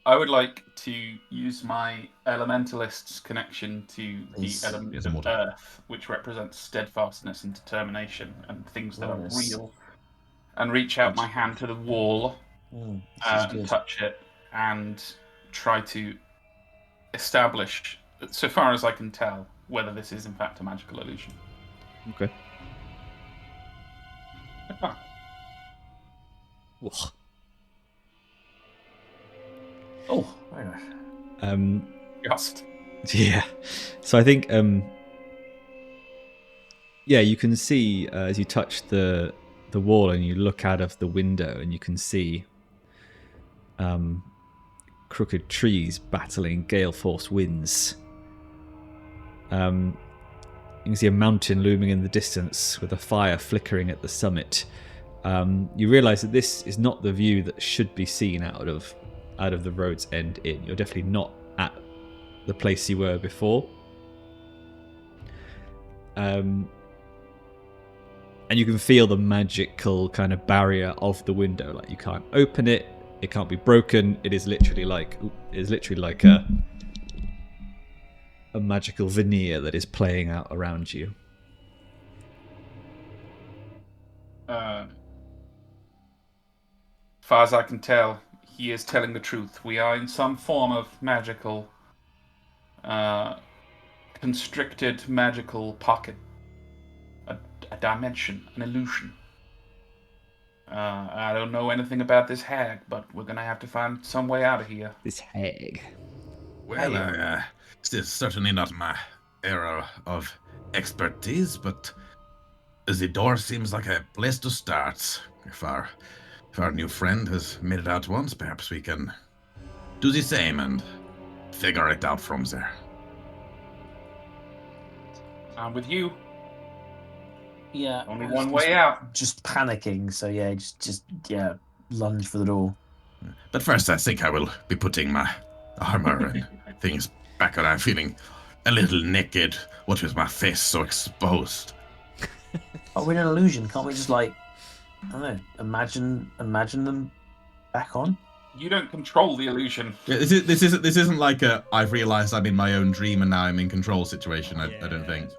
I would like to use my elementalist's connection to Please. the element Yes, of immortal. earth, which represents steadfastness and determination and things that are Yes. real, and reach out my hand to the wall, This is and good. touch it, and try to establish, so far as I can tell, whether this is in fact a magical illusion. Okay. Ah, Ugh. Oh, very nice. just. Yeah. So I think, yeah, you can see as you touch the wall and you look out of the window, and you can see crooked trees battling gale force winds. You can see a mountain looming in the distance with a fire flickering at the summit. You realise that this is not the view that should be seen out of the Road's End Inn. You're definitely not at the place you were before. And you can feel the magical kind of barrier of the window. Like, you can't open it, it can't be broken. It is literally like a magical veneer that is playing out around you. Far as I can tell, he is telling the truth. We are in some form of magical, constricted magical pocket. A dimension, an illusion. I don't know anything about this hag, but we're gonna have to find some way out of here. This hag. Well, this is certainly not my area of expertise, but the door seems like a place to start. If our new friend has made it out once, perhaps we can do the same and figure it out from there. I'm with you. Yeah. Only one way out. Just panicking, so yeah, just lunge for the door. But first, I think I will be putting my armor and things back on. I'm feeling a little naked. What with my face so exposed? Oh, we're in an illusion. Can't we just I don't know, imagine them back on? You don't control the illusion. Yeah, this isn't like a I've realised I'm in my own dream and now I'm in control situation. I don't think.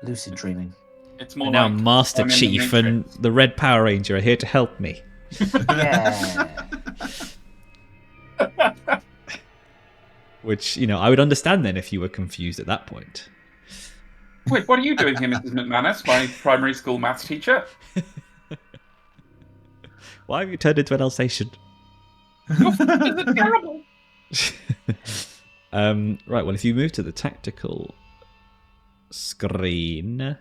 Lucid dreaming. It's more Now like Master I'm in the Chief and Matrix. the Red Power Ranger are here to help me. Yeah. Which, I would understand then if you were confused at that point. Wait, what are you doing here, Mrs. McManus, my primary school maths teacher? Why have you turned into an Alsatian? Is it terrible? Right, well, if you move to the tactical screen...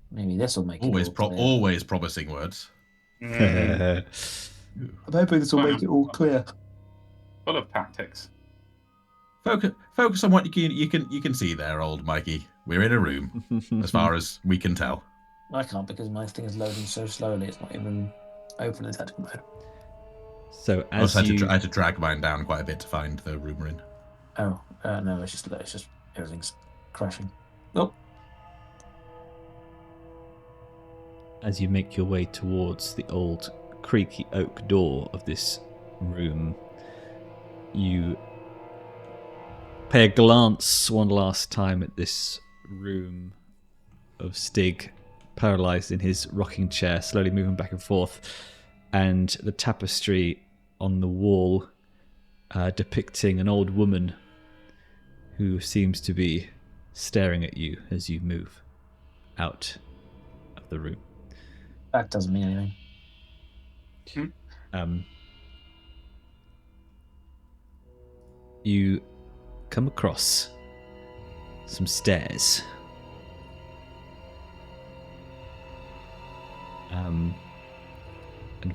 Maybe this will make it Always, all clear. always promising words. I'm hoping this will make it all clear. Full of tactics. Focus on what you can see there, old Mikey. We're in a room, as far as we can tell. I can't because my thing is loading so slowly. It's not even open in tactical mode. So I as also you... had to drag mine down quite a bit to find the room we're in. Oh no, it's just everything's crashing. Nope. As you make your way towards the old creaky oak door of this room, you pay a glance one last time at this room of Stig, paralysed in his rocking chair, slowly moving back and forth, and the tapestry on the wall depicting an old woman who seems to be staring at you as you move out of the room. That doesn't mean anything. You come across some stairs. And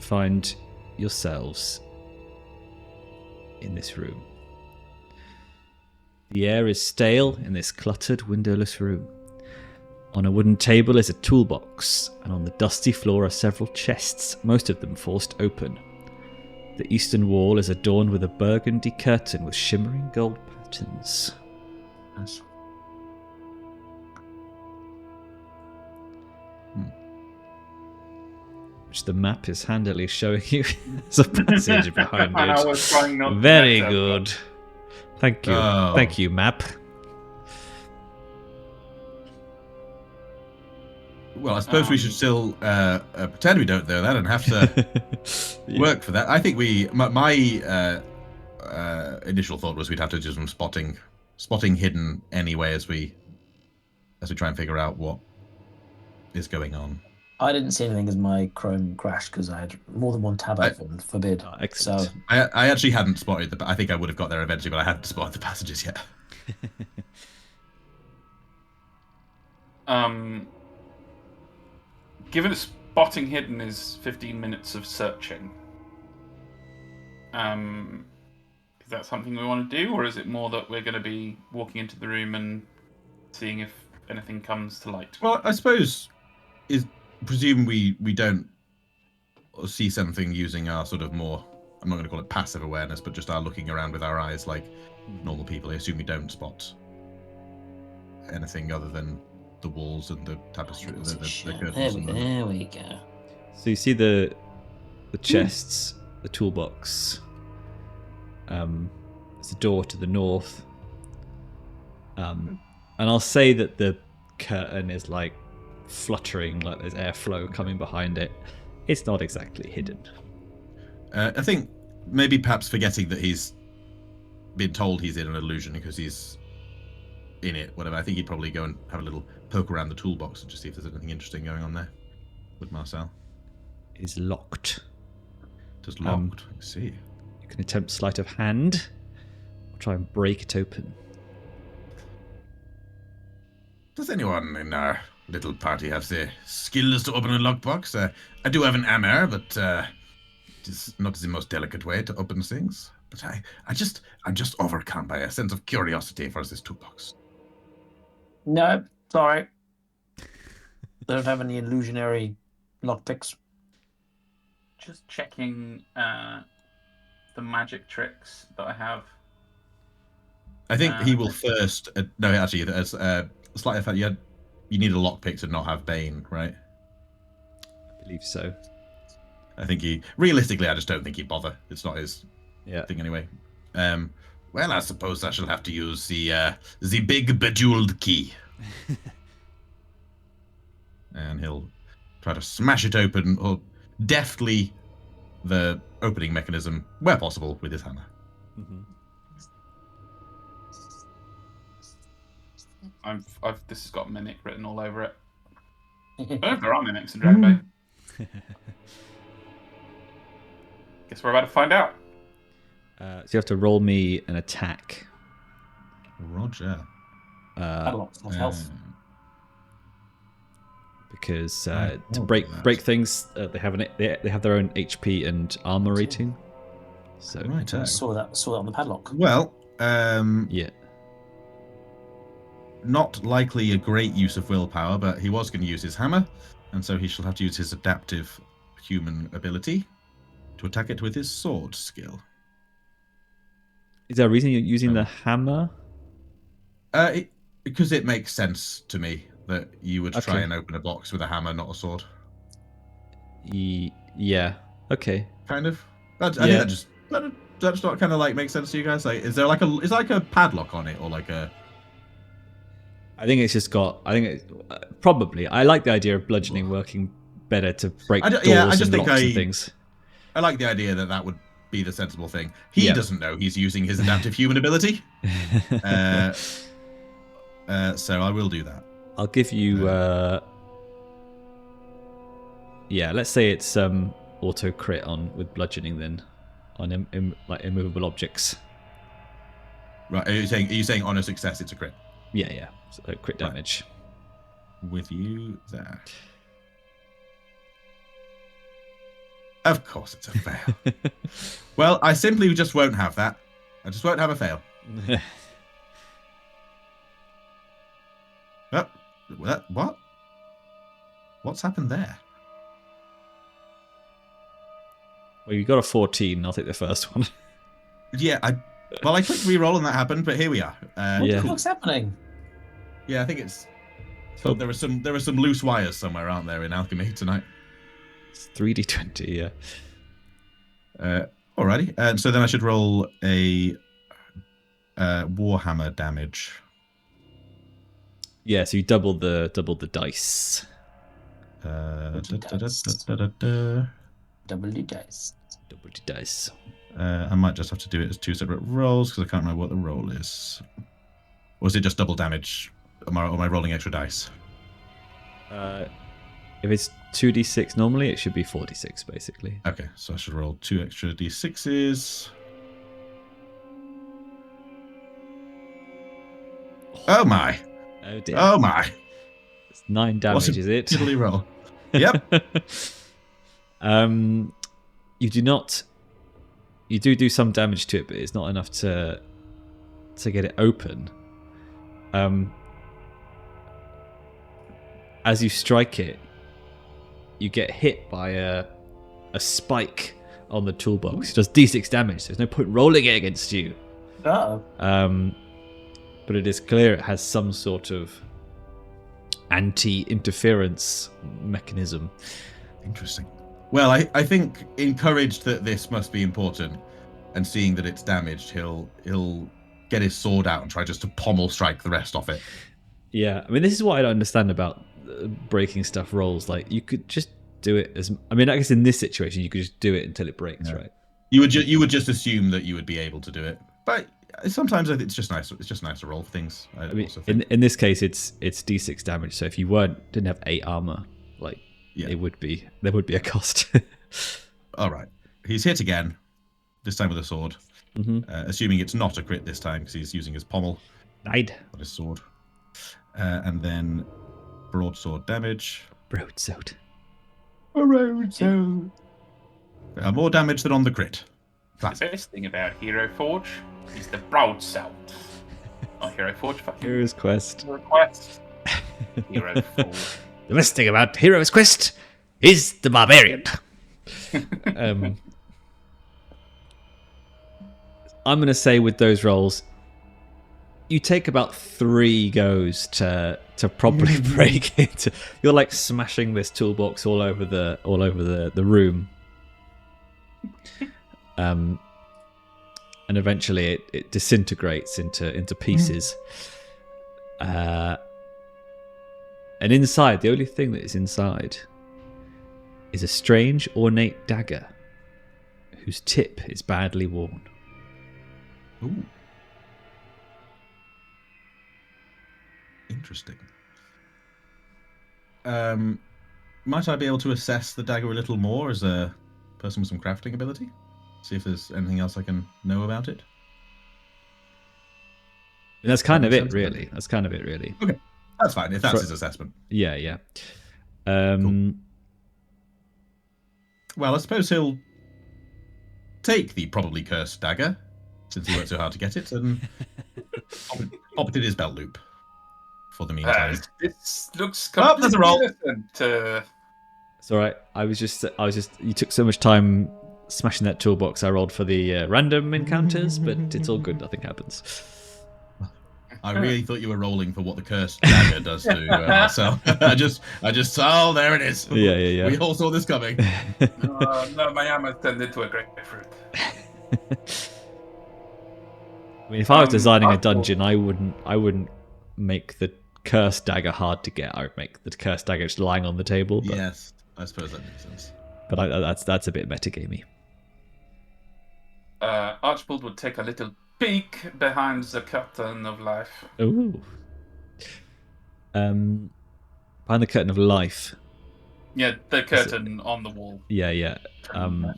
find yourselves in this room. The air is stale in this cluttered, windowless room. On a wooden table is a toolbox, and on the dusty floor are several chests, most of them forced open. The eastern wall is adorned with a burgundy curtain with shimmering gold patterns. Nice. Which the map is handily showing you. There's a passage behind And I it. was trying not to Very mess up. good. Thank you. Oh. Thank you, map. Well, I suppose we should still pretend we don't know that and have to work for that. I think my initial thought was we'd have to do some spotting hidden anyway as we try and figure out what is going on. I didn't see anything as my Chrome crashed because I had more than one tab open. Forbid. Oh, excellent. So I actually hadn't spotted I think I would have got there eventually, but I hadn't spotted the passages yet. Given spotting hidden is 15 minutes of searching, is that something we want to do, or is it more that we're going to be walking into the room and seeing if anything comes to light? Well, I suppose presume we don't see something using our sort of more, I'm not going to call it passive awareness, but just our looking around with our eyes like normal people. I assume we don't spot anything other than the walls and the tapestry, the curtains. There we go. So you see the chests, the toolbox. There's a door to the north. And I'll say that the curtain is like fluttering, like there's airflow coming behind it. It's not exactly hidden. I think maybe perhaps forgetting that he's been told he's in an illusion because he's in it, whatever. I think he'd probably go and have a little poke around the toolbox and just see if there's anything interesting going on there with Marcel. It is locked. Just locked. I see. You can attempt sleight of hand or try and break it open. Does anyone in our little party have the skills to open a lockbox. I do have an hammer, but it is not the most delicate way to open things. But I'm just overcome by a sense of curiosity for this toolbox. No, sorry. Don't have any illusionary lockpicks. Just checking the magic tricks that I have. I think he will first. No, actually, there's slight effect. You need a lockpick to not have Bane, right? I believe so. I think realistically, I just don't think he'd bother. It's not his thing anyway. Well, I suppose I shall have to use the big bejeweled key. And he'll try to smash it open, or deftly the opening mechanism where possible with his hammer. Mm-hmm. This has got mimic written all over it. I don't know if there are mimics in Dragonbane. Guess we're about to find out. So you have to roll me an attack. Roger. Padlocks have health. Because to break things, they have their own HP and armor rating. So Right. Saw that on the padlock. Well, yeah. not likely a great use of willpower, but he was going to use his hammer, and so he shall have to use his adaptive human ability to attack it with his sword skill. Is there a reason you're using the hammer? Because it makes sense to me that you would try Okay. and open a box with a hammer, not a sword. Yeah. Okay. Kind of. I think that's not kind of like makes sense to you guys. Like, is like a padlock on it, or like a? I think it's just got. I think it, probably. I like the idea of bludgeoning working better to break doors and locks and things. I like the idea that would be the sensible thing. He doesn't know he's using his adaptive human ability. So I will do that. I'll give you. Let's say it's auto crit on with bludgeoning then, on like immovable objects. Right? Are you saying on a success it's a crit? Yeah. So crit damage. With you there. Of course it's a fail. Well, I simply just won't have that. I just won't have a fail. What? What's happened there? Well, you got a 14. I'll take the first one. Yeah, I clicked reroll and that happened, but here we are. What the fuck's happening? Yeah, I think it's. So there are some loose wires somewhere, aren't there, in alchemy tonight? It's 3d20, yeah. Alrighty, and so then I should roll a Warhammer damage. Yeah, so you double the dice. Double the dice. Double the dice. I might just have to do it as two separate rolls because I can't remember what the roll is. Or is it just double damage? Am I rolling extra dice? If it's 2d6 normally, it should be 4d6 basically. Okay, so I should roll 2 extra d6s. Oh my! Oh dear. Oh my! It's 9 damage, is it? Fiddly roll. Yep. You do some damage to it, but it's not enough to get it open. As you strike it, you get hit by a spike on the toolbox. It does d6 damage. So there's no point rolling it against you. Uh-oh. But it is clear it has some sort of anti-interference mechanism. Interesting. Well, I think encouraged that this must be important, and seeing that it's damaged, he'll get his sword out and try just to pommel strike the rest of it. Yeah, I mean, this is what I don't understand about breaking stuff rolls. Like, you could just do it as. I mean, I guess in this situation, you could just do it until it breaks, right? You would just assume that you would be able to do it, but sometimes it's just nice. It's just nice to roll things. I mean, in this case, it's d6 damage. So if you didn't have 8 armor, like there would be a cost. All right, he's hit again. This time with a sword. Mm-hmm. Assuming it's not a crit this time because he's using his pommel. Died. On his sword. And then broadsword damage. Broadsword. More damage than on the crit. The best thing about Hero Forge is the broadsword. Not Hero Forge, fuck you. Hero's Quest. Hero Quest. Hero Forge. The best thing about Hero's Quest is the barbarian. I'm going to say with those rolls, you take about 3 goes to properly break it. You're like smashing this toolbox all over the room, and eventually it disintegrates into pieces. And inside, the only thing that is inside is a strange ornate dagger whose tip is badly worn. Ooh. Interesting. Might I be able to assess the dagger a little more as a person with some crafting ability? See if there's anything else I can know about it? That's kind of it, really. That's kind of it, really. Okay, that's fine, if that's his assessment. Yeah. Cool. Well, I suppose he'll take the probably cursed dagger, since he worked so hard to get it, and pop it in his belt loop for the meantime. This looks there's a roll. innocent. It's all right. I was just. You took so much time smashing that toolbox. I rolled for the random encounters, but it's all good. Nothing happens. I really thought you were rolling for what the cursed dagger does to Marcel. I just oh, there it is. Yeah. We all saw this coming. No, my armor turned into a grapefruit. I mean, if I was designing a dungeon, I wouldn't make the cursed dagger hard to get. I would make the cursed dagger just lying on the table. But, yes, I suppose that makes sense. But that's a bit metagamey. Archibald would take a little peek behind the curtain of life. Ooh. Behind the curtain of life. Yeah, the curtain on the wall. Yeah.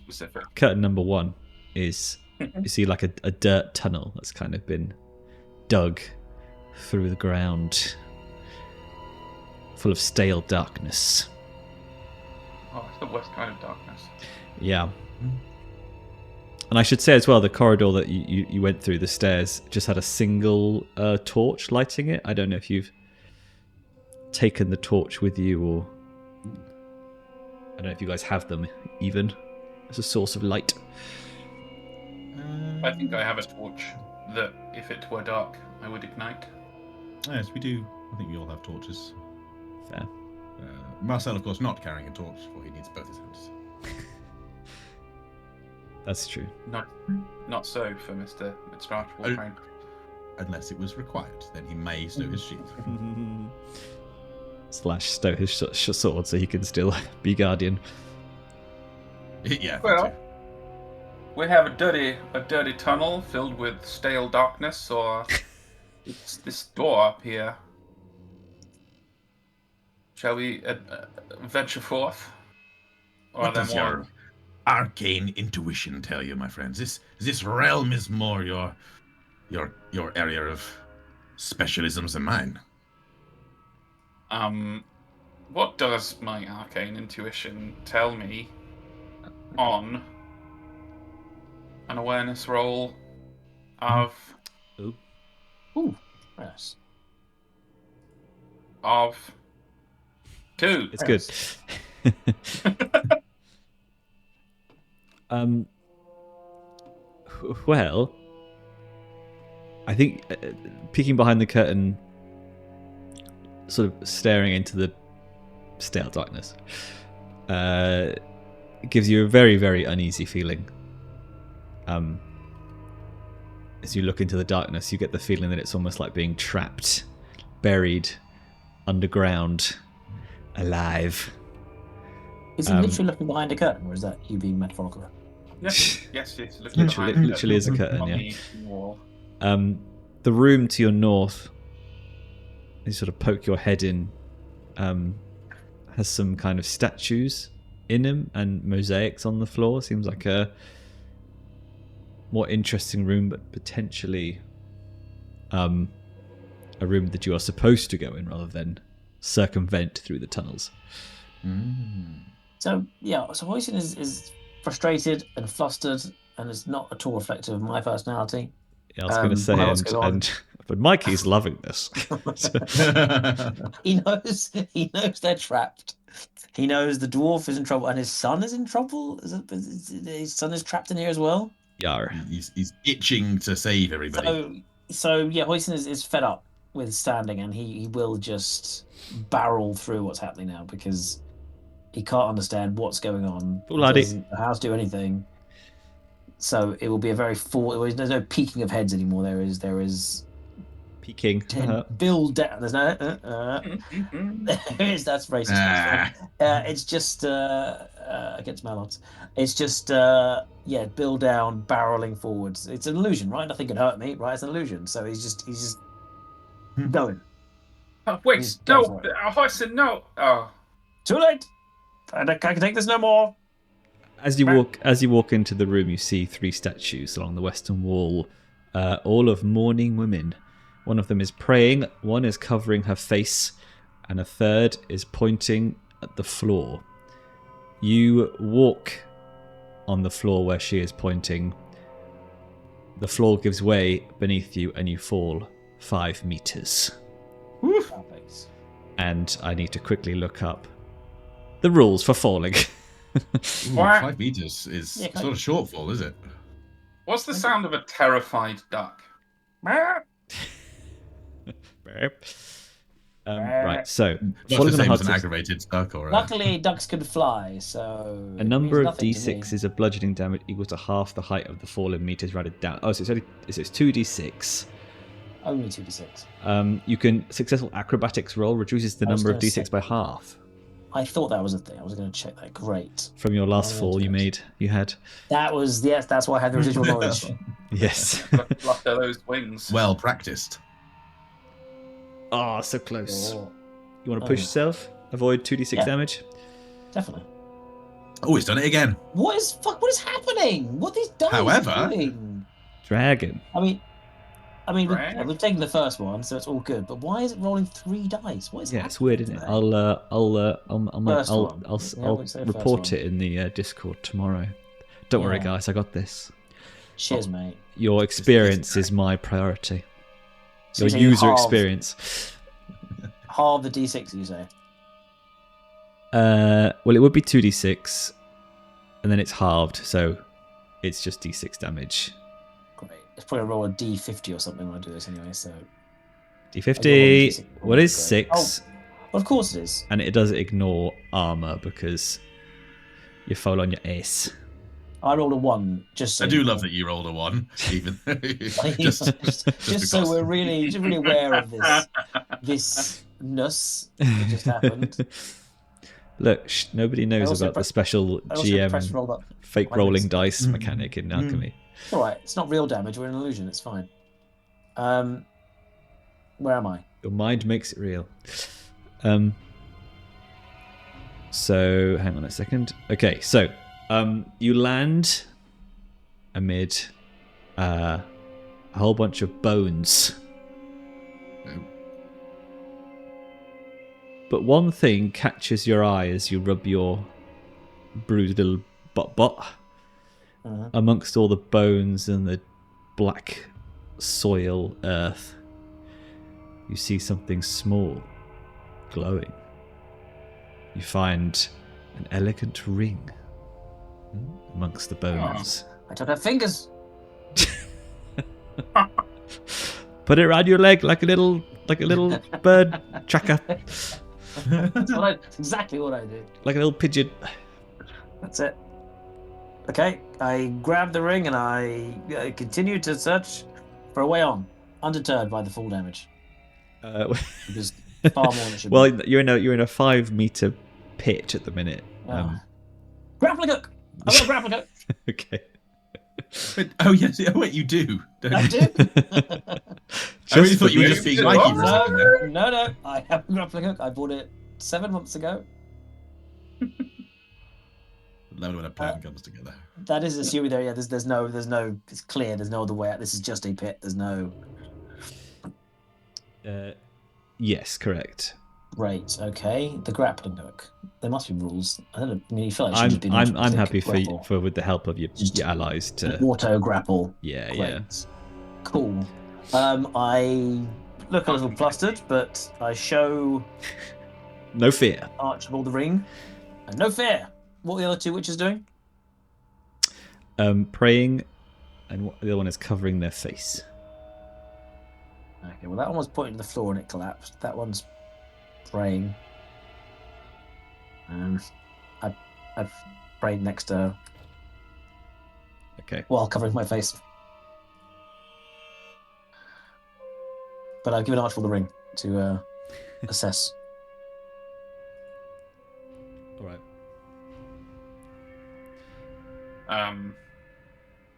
Specific. Curtain number 1 is you see like a dirt tunnel that's kind of been dug through the ground, full of stale darkness. Oh, it's the worst kind of darkness. Yeah. And I should say as well, the corridor that you went through, the stairs, just had a single torch lighting it. I don't know if you've taken the torch with you, or I don't know if you guys have them even as a source of light. I think I have a torch that, if it were dark, I would ignite. Yes, we do. I think we all have torches. Fair. Marcel, of course, not carrying a torch, for he needs both his hands. That's true. Not so for Mr. Archibald Kreyn. Unless it was required, then he may stow his shield. / stow his sword so he can still be guardian. Yeah. Well, we have a dirty tunnel filled with stale darkness, or it's this door up here. Shall we venture forth? Or What are there does more? your arcane intuition tell you, my friends? This realm is more your area of specialisms than mine. What does my arcane intuition tell me on an awareness roll of Ooh, yes. of 2? It's good. Well, I think peeking behind the curtain, sort of staring into the stale darkness, gives you a very, very uneasy feeling. As you look into the darkness, you get the feeling that it's almost like being trapped, buried, underground, alive. Is he literally looking behind a curtain, or is that you being metaphorical? Yes. Literally is a curtain, yeah. The wall. The room to your north, you sort of poke your head in, has some kind of statues in them and mosaics on the floor. Seems like a more interesting room, but potentially a room that you are supposed to go in rather than circumvent through the tunnels. So Hoisin is frustrated and flustered and is not at all reflective of my personality. Yeah, I was going to say, but Mikey's loving this. He knows they're trapped. He knows the dwarf is in trouble and his son is in trouble. His son is trapped in here as well. Yar. He's itching to save everybody. So Hoisin is fed up with standing, and he will just barrel through what's happening now because he can't understand what's going on. Doesn't the house do anything? So it will be a very full. There's no peeking of heads anymore. There is peeking. Build down. There's no. There is. That's racist. It's just against Mallards. It's just build down, barreling forwards. It's an illusion, right? Nothing can hurt me, right? It's an illusion. So he's just going. Oh, wait, no, Hoisin, no. Oh, too late. I can take this no more. As you walk into the room, you see 3 statues along the western wall, all of mourning women. One of them is praying, one is covering her face, and a third is pointing at the floor. You walk on the floor where she is pointing. The floor gives way beneath you, and you fall 5 meters. Perfect. And I need to quickly look up the rules for falling. 5 meters is sort of shortfall, is it? What's the sound of a terrified duck? Right, so Not the same as an aggravated duck or luckily ducks can fly, so a number of d6s of bludgeoning damage equal to half the height of the fallen meters rounded down. Oh, so it's 2d6. Only 2d6. You can successful acrobatics roll reduces the number of d6 by half. I thought that was a thing. I was going to check that. Great. From your last fall you had. That was, yes, that's why I had the residual knowledge. Yes. Luck are those wings. Well practiced. Oh, so close. You want to push yourself? Avoid 2d6 damage? Definitely. Oh, he's done it again. What is happening? What are these dice doing? Dragon. I mean, we've taken the first one, so it's all good. But why is it rolling 3 dice? What is happening? It's weird, isn't it? I'll report it in the Discord tomorrow. Don't worry, guys. I got this. Cheers, mate. Your experience is my priority. Your user experience. Halve the d6, you say? Well, it would be 2d6, and then it's halved, so it's just d6 damage. Great. It's probably roll a d50 or something when I do this anyway. So d50. What is 6? Oh, of course it is. And it does ignore armor because you fall on your ace. I rolled a 1. I do love that you rolled a 1, even just so we're really aware of this ness that just happened. Look, nobody knows about the special GM fake rolling dice mechanic in alchemy. It's all right. It's not real damage. We're an illusion. It's fine. Where am I? Your mind makes it real. So hang on a second. Okay, so you land amid a whole bunch of bones. But one thing catches your eye as you rub your bruised little butt amongst all the bones and the black soil earth. You see something small, glowing. You find an elegant ring amongst the bones. I took her fingers. Put it around your leg like a little bird tracker. That's exactly what I did. Like a little pigeon. That's it. Okay, I grabbed the ring and I continued to search for a way on, undeterred by the full damage. Because far more than it should well, be. you're in a 5 meter pit at the minute. Grappling hook. I've got a grappling hook. Okay. Oh yes, wait, you do. Don't I you? do. I really thought you were just being Mikey for a second there. No. I have a grappling hook. I bought it 7 months ago. Love it when a plan comes together. That is assuming there. Yeah, there's no. It's clear. There's no other way out. This is just a pit. There's no. Yes, correct. Great. Okay. The grappling hook. There must be rules. I don't know. I mean, you feel like it should just be an I'm automatic happy for grapple. with the help of your Just allies an to. auto grapple. Yeah, Great. yeah. Cool. I look a little flustered, but I show No fear. Archibald the ring. And no fear. What are the other two witches doing? Praying, and the other one is covering their face. Okay, well, that one was pointing to the floor and it collapsed. That one's praying. I've prayed next to her Okay. while covering my face. But I've given Archibald the ring to assess. All right.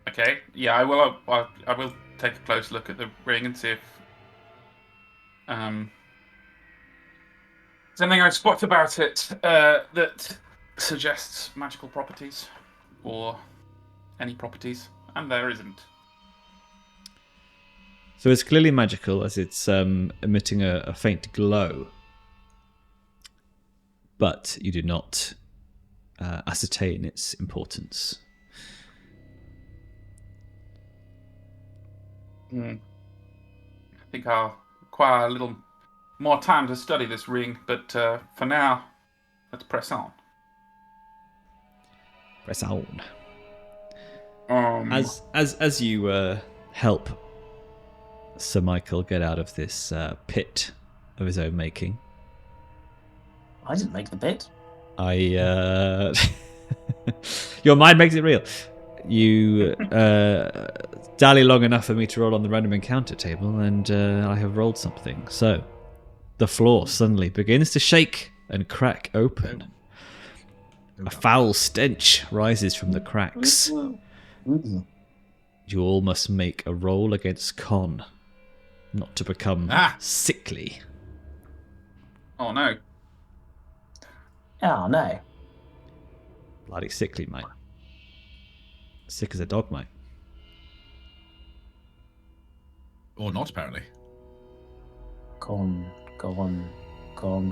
Okay. Yeah, I will. I will take a close look at the ring and see if there's anything I spot about it that suggests magical properties or any properties, and there isn't. So it's clearly magical as it's emitting a faint glow, but you do not ascertain its importance. I think I'll require a little more time to study this ring, but for now, let's press on. Press on. As you help Sir Michael get out of this pit of his own making, I didn't make the bit. your mind makes it real. You dally long enough for me to roll on the random encounter table, and I have rolled something. So the floor suddenly begins to shake and crack open. A foul stench rises from the cracks. Ooh. You all must make a roll against con, not to become sickly. Oh no. Oh, no. Bloody sickly, mate. Sick as a dog, mate. Or not, apparently. Gone.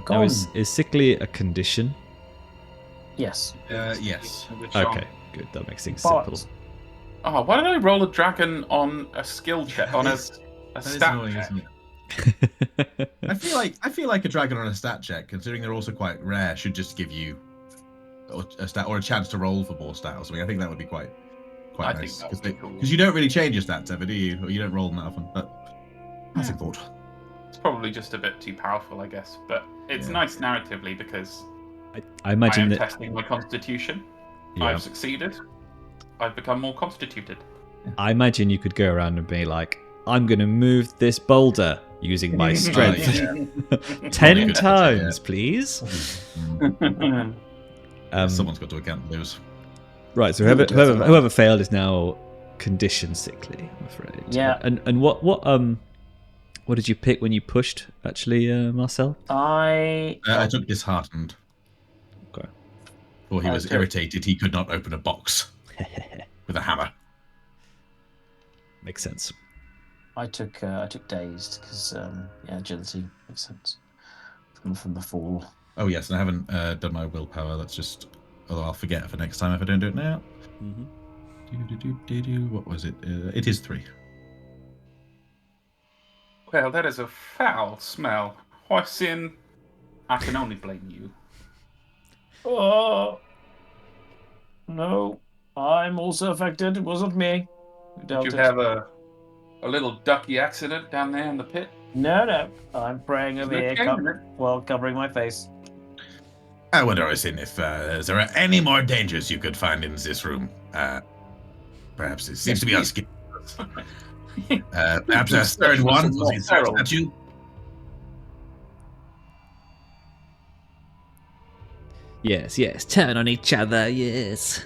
Now, is sickly a condition? Yes. Yes. Okay, good. That makes things But simple. Oh, why did I roll a dragon on a skill check, on a That is stat annoying, check? isn't it? I feel like a dragon on a stat check, considering they're also quite rare, should just give you a stat or a chance to roll for more stat or something. I think that would be quite I think nice that would be cool. because you don't really change your stats ever, do you? Or you don't roll them that often. But that's a thought. It's probably just a bit too powerful, I guess, but it's nice narratively because I imagine I am that. testing my constitution. Yeah. I've succeeded. I've become more constituted. I imagine you could go around and be like, "I'm going to move this boulder using my strength Yeah. 10 Good times, idea. please." Someone's got to account for those. Right. So whoever failed is now conditioned sickly, I'm afraid. Yeah. And what did you pick when you pushed? Actually, Marcel. I took disheartened. Okay. Or he was Okay. irritated he could not open a box with a hammer. Makes sense. I took dazed because agility makes sense from the fall. Oh yes, and I haven't done my willpower. That's just, although I'll forget for next time if I don't do it now. What was it? It is 3. Well, that is a foul smell. Hoisin, I can only blame you. Oh no, I'm also affected. It wasn't me. Who Did dealt you it? have a little ducky accident down there in the pit? No. I'm praying over here Okay. while covering my face. I wonder, Hoisin, if there are any more dangers you could find in this room. Perhaps it seems to be us. Perhaps a third one. Was it a statue? Yes. Turn on each other. Yes.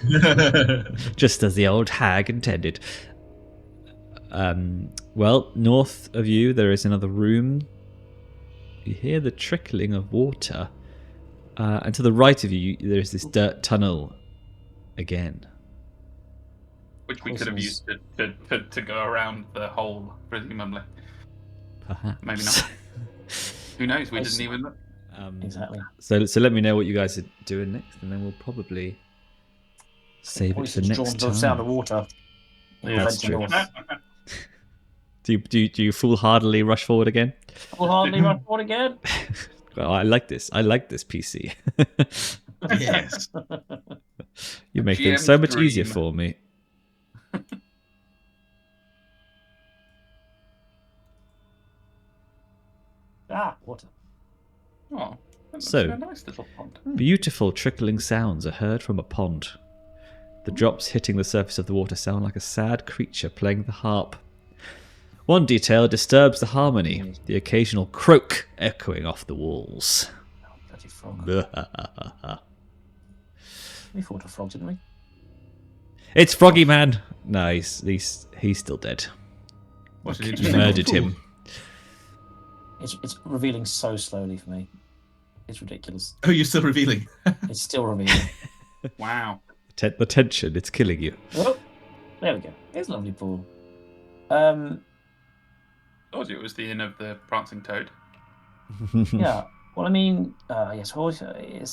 Just as the old hag intended. Well, north of you there is another room. You hear the trickling of water, and to the right of you there is this dirt tunnel again. Which we could have used to go around the hole, presumably. Perhaps. Maybe not. Who knows? We didn't even look. Exactly. So let me know what you guys are doing next, and then we'll probably save it for Hoisin's drawn next to the sound of time. water. He'll That's venture true. north. Do you foolhardily rush forward again? We'll hardly run forward again. Well, I like this. I like this PC. Yes. You make GM's things so much dream. easier for me. Water. Oh, that's So- a nice little pond. Beautiful trickling sounds are heard from a pond. The drops hitting the surface of the water sound like a sad creature playing the harp. One detail disturbs the harmony, the occasional croak echoing off the walls. Oh, bloody frog. It's We fought a frog, didn't we? Froggy Man. No, he's still dead. What an You interesting murdered fool. him. It's revealing so slowly for me. It's ridiculous. Oh, you're still revealing. It's still revealing. Wow. The tension, it's killing you. Oh, there we go. It's a lovely pool. Told you it was the inn of the prancing toad. Yeah. Well, I mean, yes,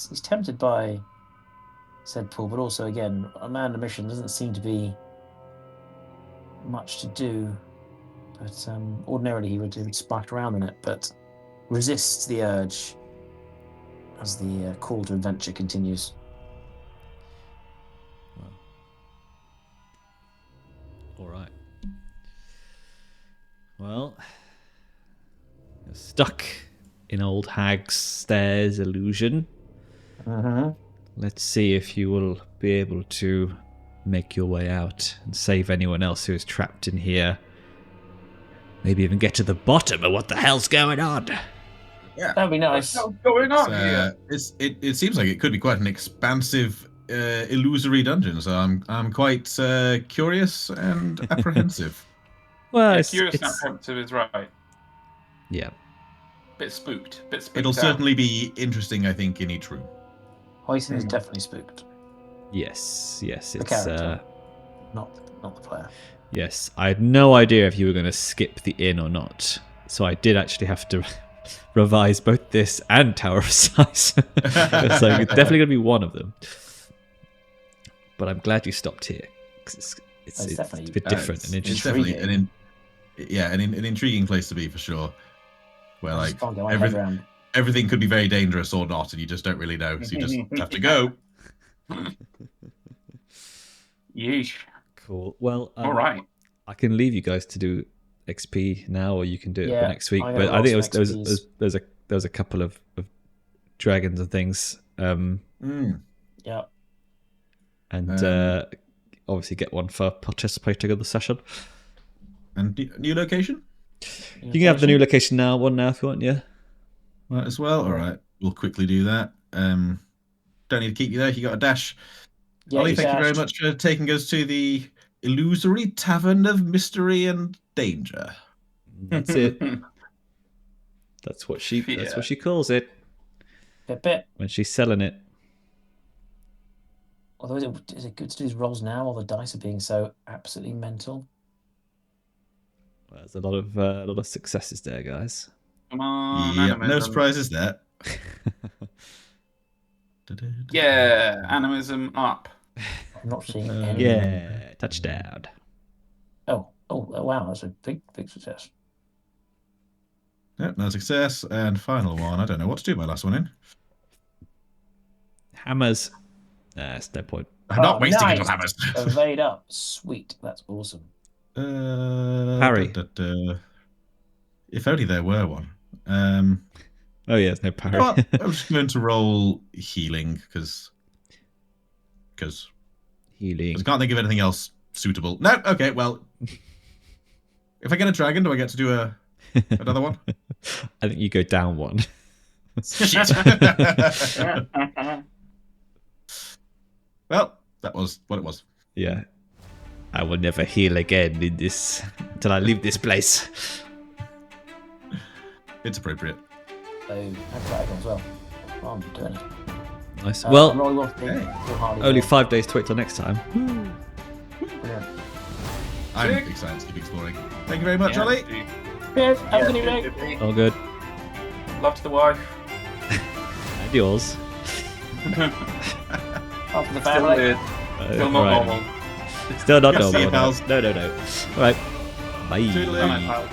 he's tempted by said pool, but also, again, a man on a mission doesn't seem to be much to do. But ordinarily he would spark around in it, but resists the urge as the call to adventure continues. All right. Well, you're stuck in old Hag's stairs illusion. Let's see if you will be able to make your way out and save anyone else who is trapped in here. Maybe even get to the bottom of what the hell's going on. Yeah. That'd be nice. What's going on here? It seems like it could be quite an expansive, illusory dungeon. So I'm quite curious and apprehensive. Well, Yeah, curious and apprehensive is right. yeah. Bit spooked. Bit spooked It'll out. certainly be interesting, I think, in each room. Hoisin is definitely spooked. Yes. It's character. Not the player. yes. I had no idea if you were going to skip the inn or not, so I did actually have to revise both this and Tower of Size. So it's definitely going to be one of them. But I'm glad you stopped here. 'Cause it's definitely- a bit different and It's interesting. definitely an intriguing place to be for sure. Where I just like can't get my head around. everything could be very dangerous or not, and you just don't really know. So you just have to go. Yeesh. Cool. Well, All right. I can leave you guys to do XP now, or you can do it for Yeah, next week. I But gotta I think roll some there was a couple of dragons and things, and Yeah. obviously get one for participating in the session. And new location? You can have the new location one now if you want. Yeah. Right, as well. All right, we'll quickly do that. Don't need to keep you there. You got a dash. Yeah, Olly, you thank you very dashed. much for taking us to the illusory tavern of mystery and danger. That's it. That's what she calls it Bit. when she's selling it. Although, is it good to do these rolls now while the dice are being so absolutely mental? Well, there's a lot of successes there, guys. Come on. Yeah, no animism. surprises there. Yeah, animism up. I'm not seeing any. Yeah, touchdown. Oh, wow, that's a big success. Yep, no success. And final one. I don't know what to do my last one in. Hammers. That's no point. I'm not wasting nice. it on hammers. Evade up. Sweet. That's awesome. Parry. If only there were one. Oh yeah, there's no parry. But I'm just going to roll healing because Healing. I can't think of anything else suitable. No, okay, well, if I get a dragon, do I get to do another one? I think you go down one. Shit. Well, that was what it was. Yeah. I will never heal again in this until I leave this place. It's appropriate. So, have dragon as well. Well, I'm doing it. Nice. I'm Well, rolling off the hey. full Harley only roll. 5 days to wait till next time. Brilliant. I'm Sick. excited to keep exploring. Thank you very much, Yeah, Olly. Cheers. Have a good evening. All good. Love to the wife. yours. Oh, for the Still family. weird. Still not Right. normal. Still not See you, normal. pals. No. All right. Bye. Toodaloo. Bye, pal.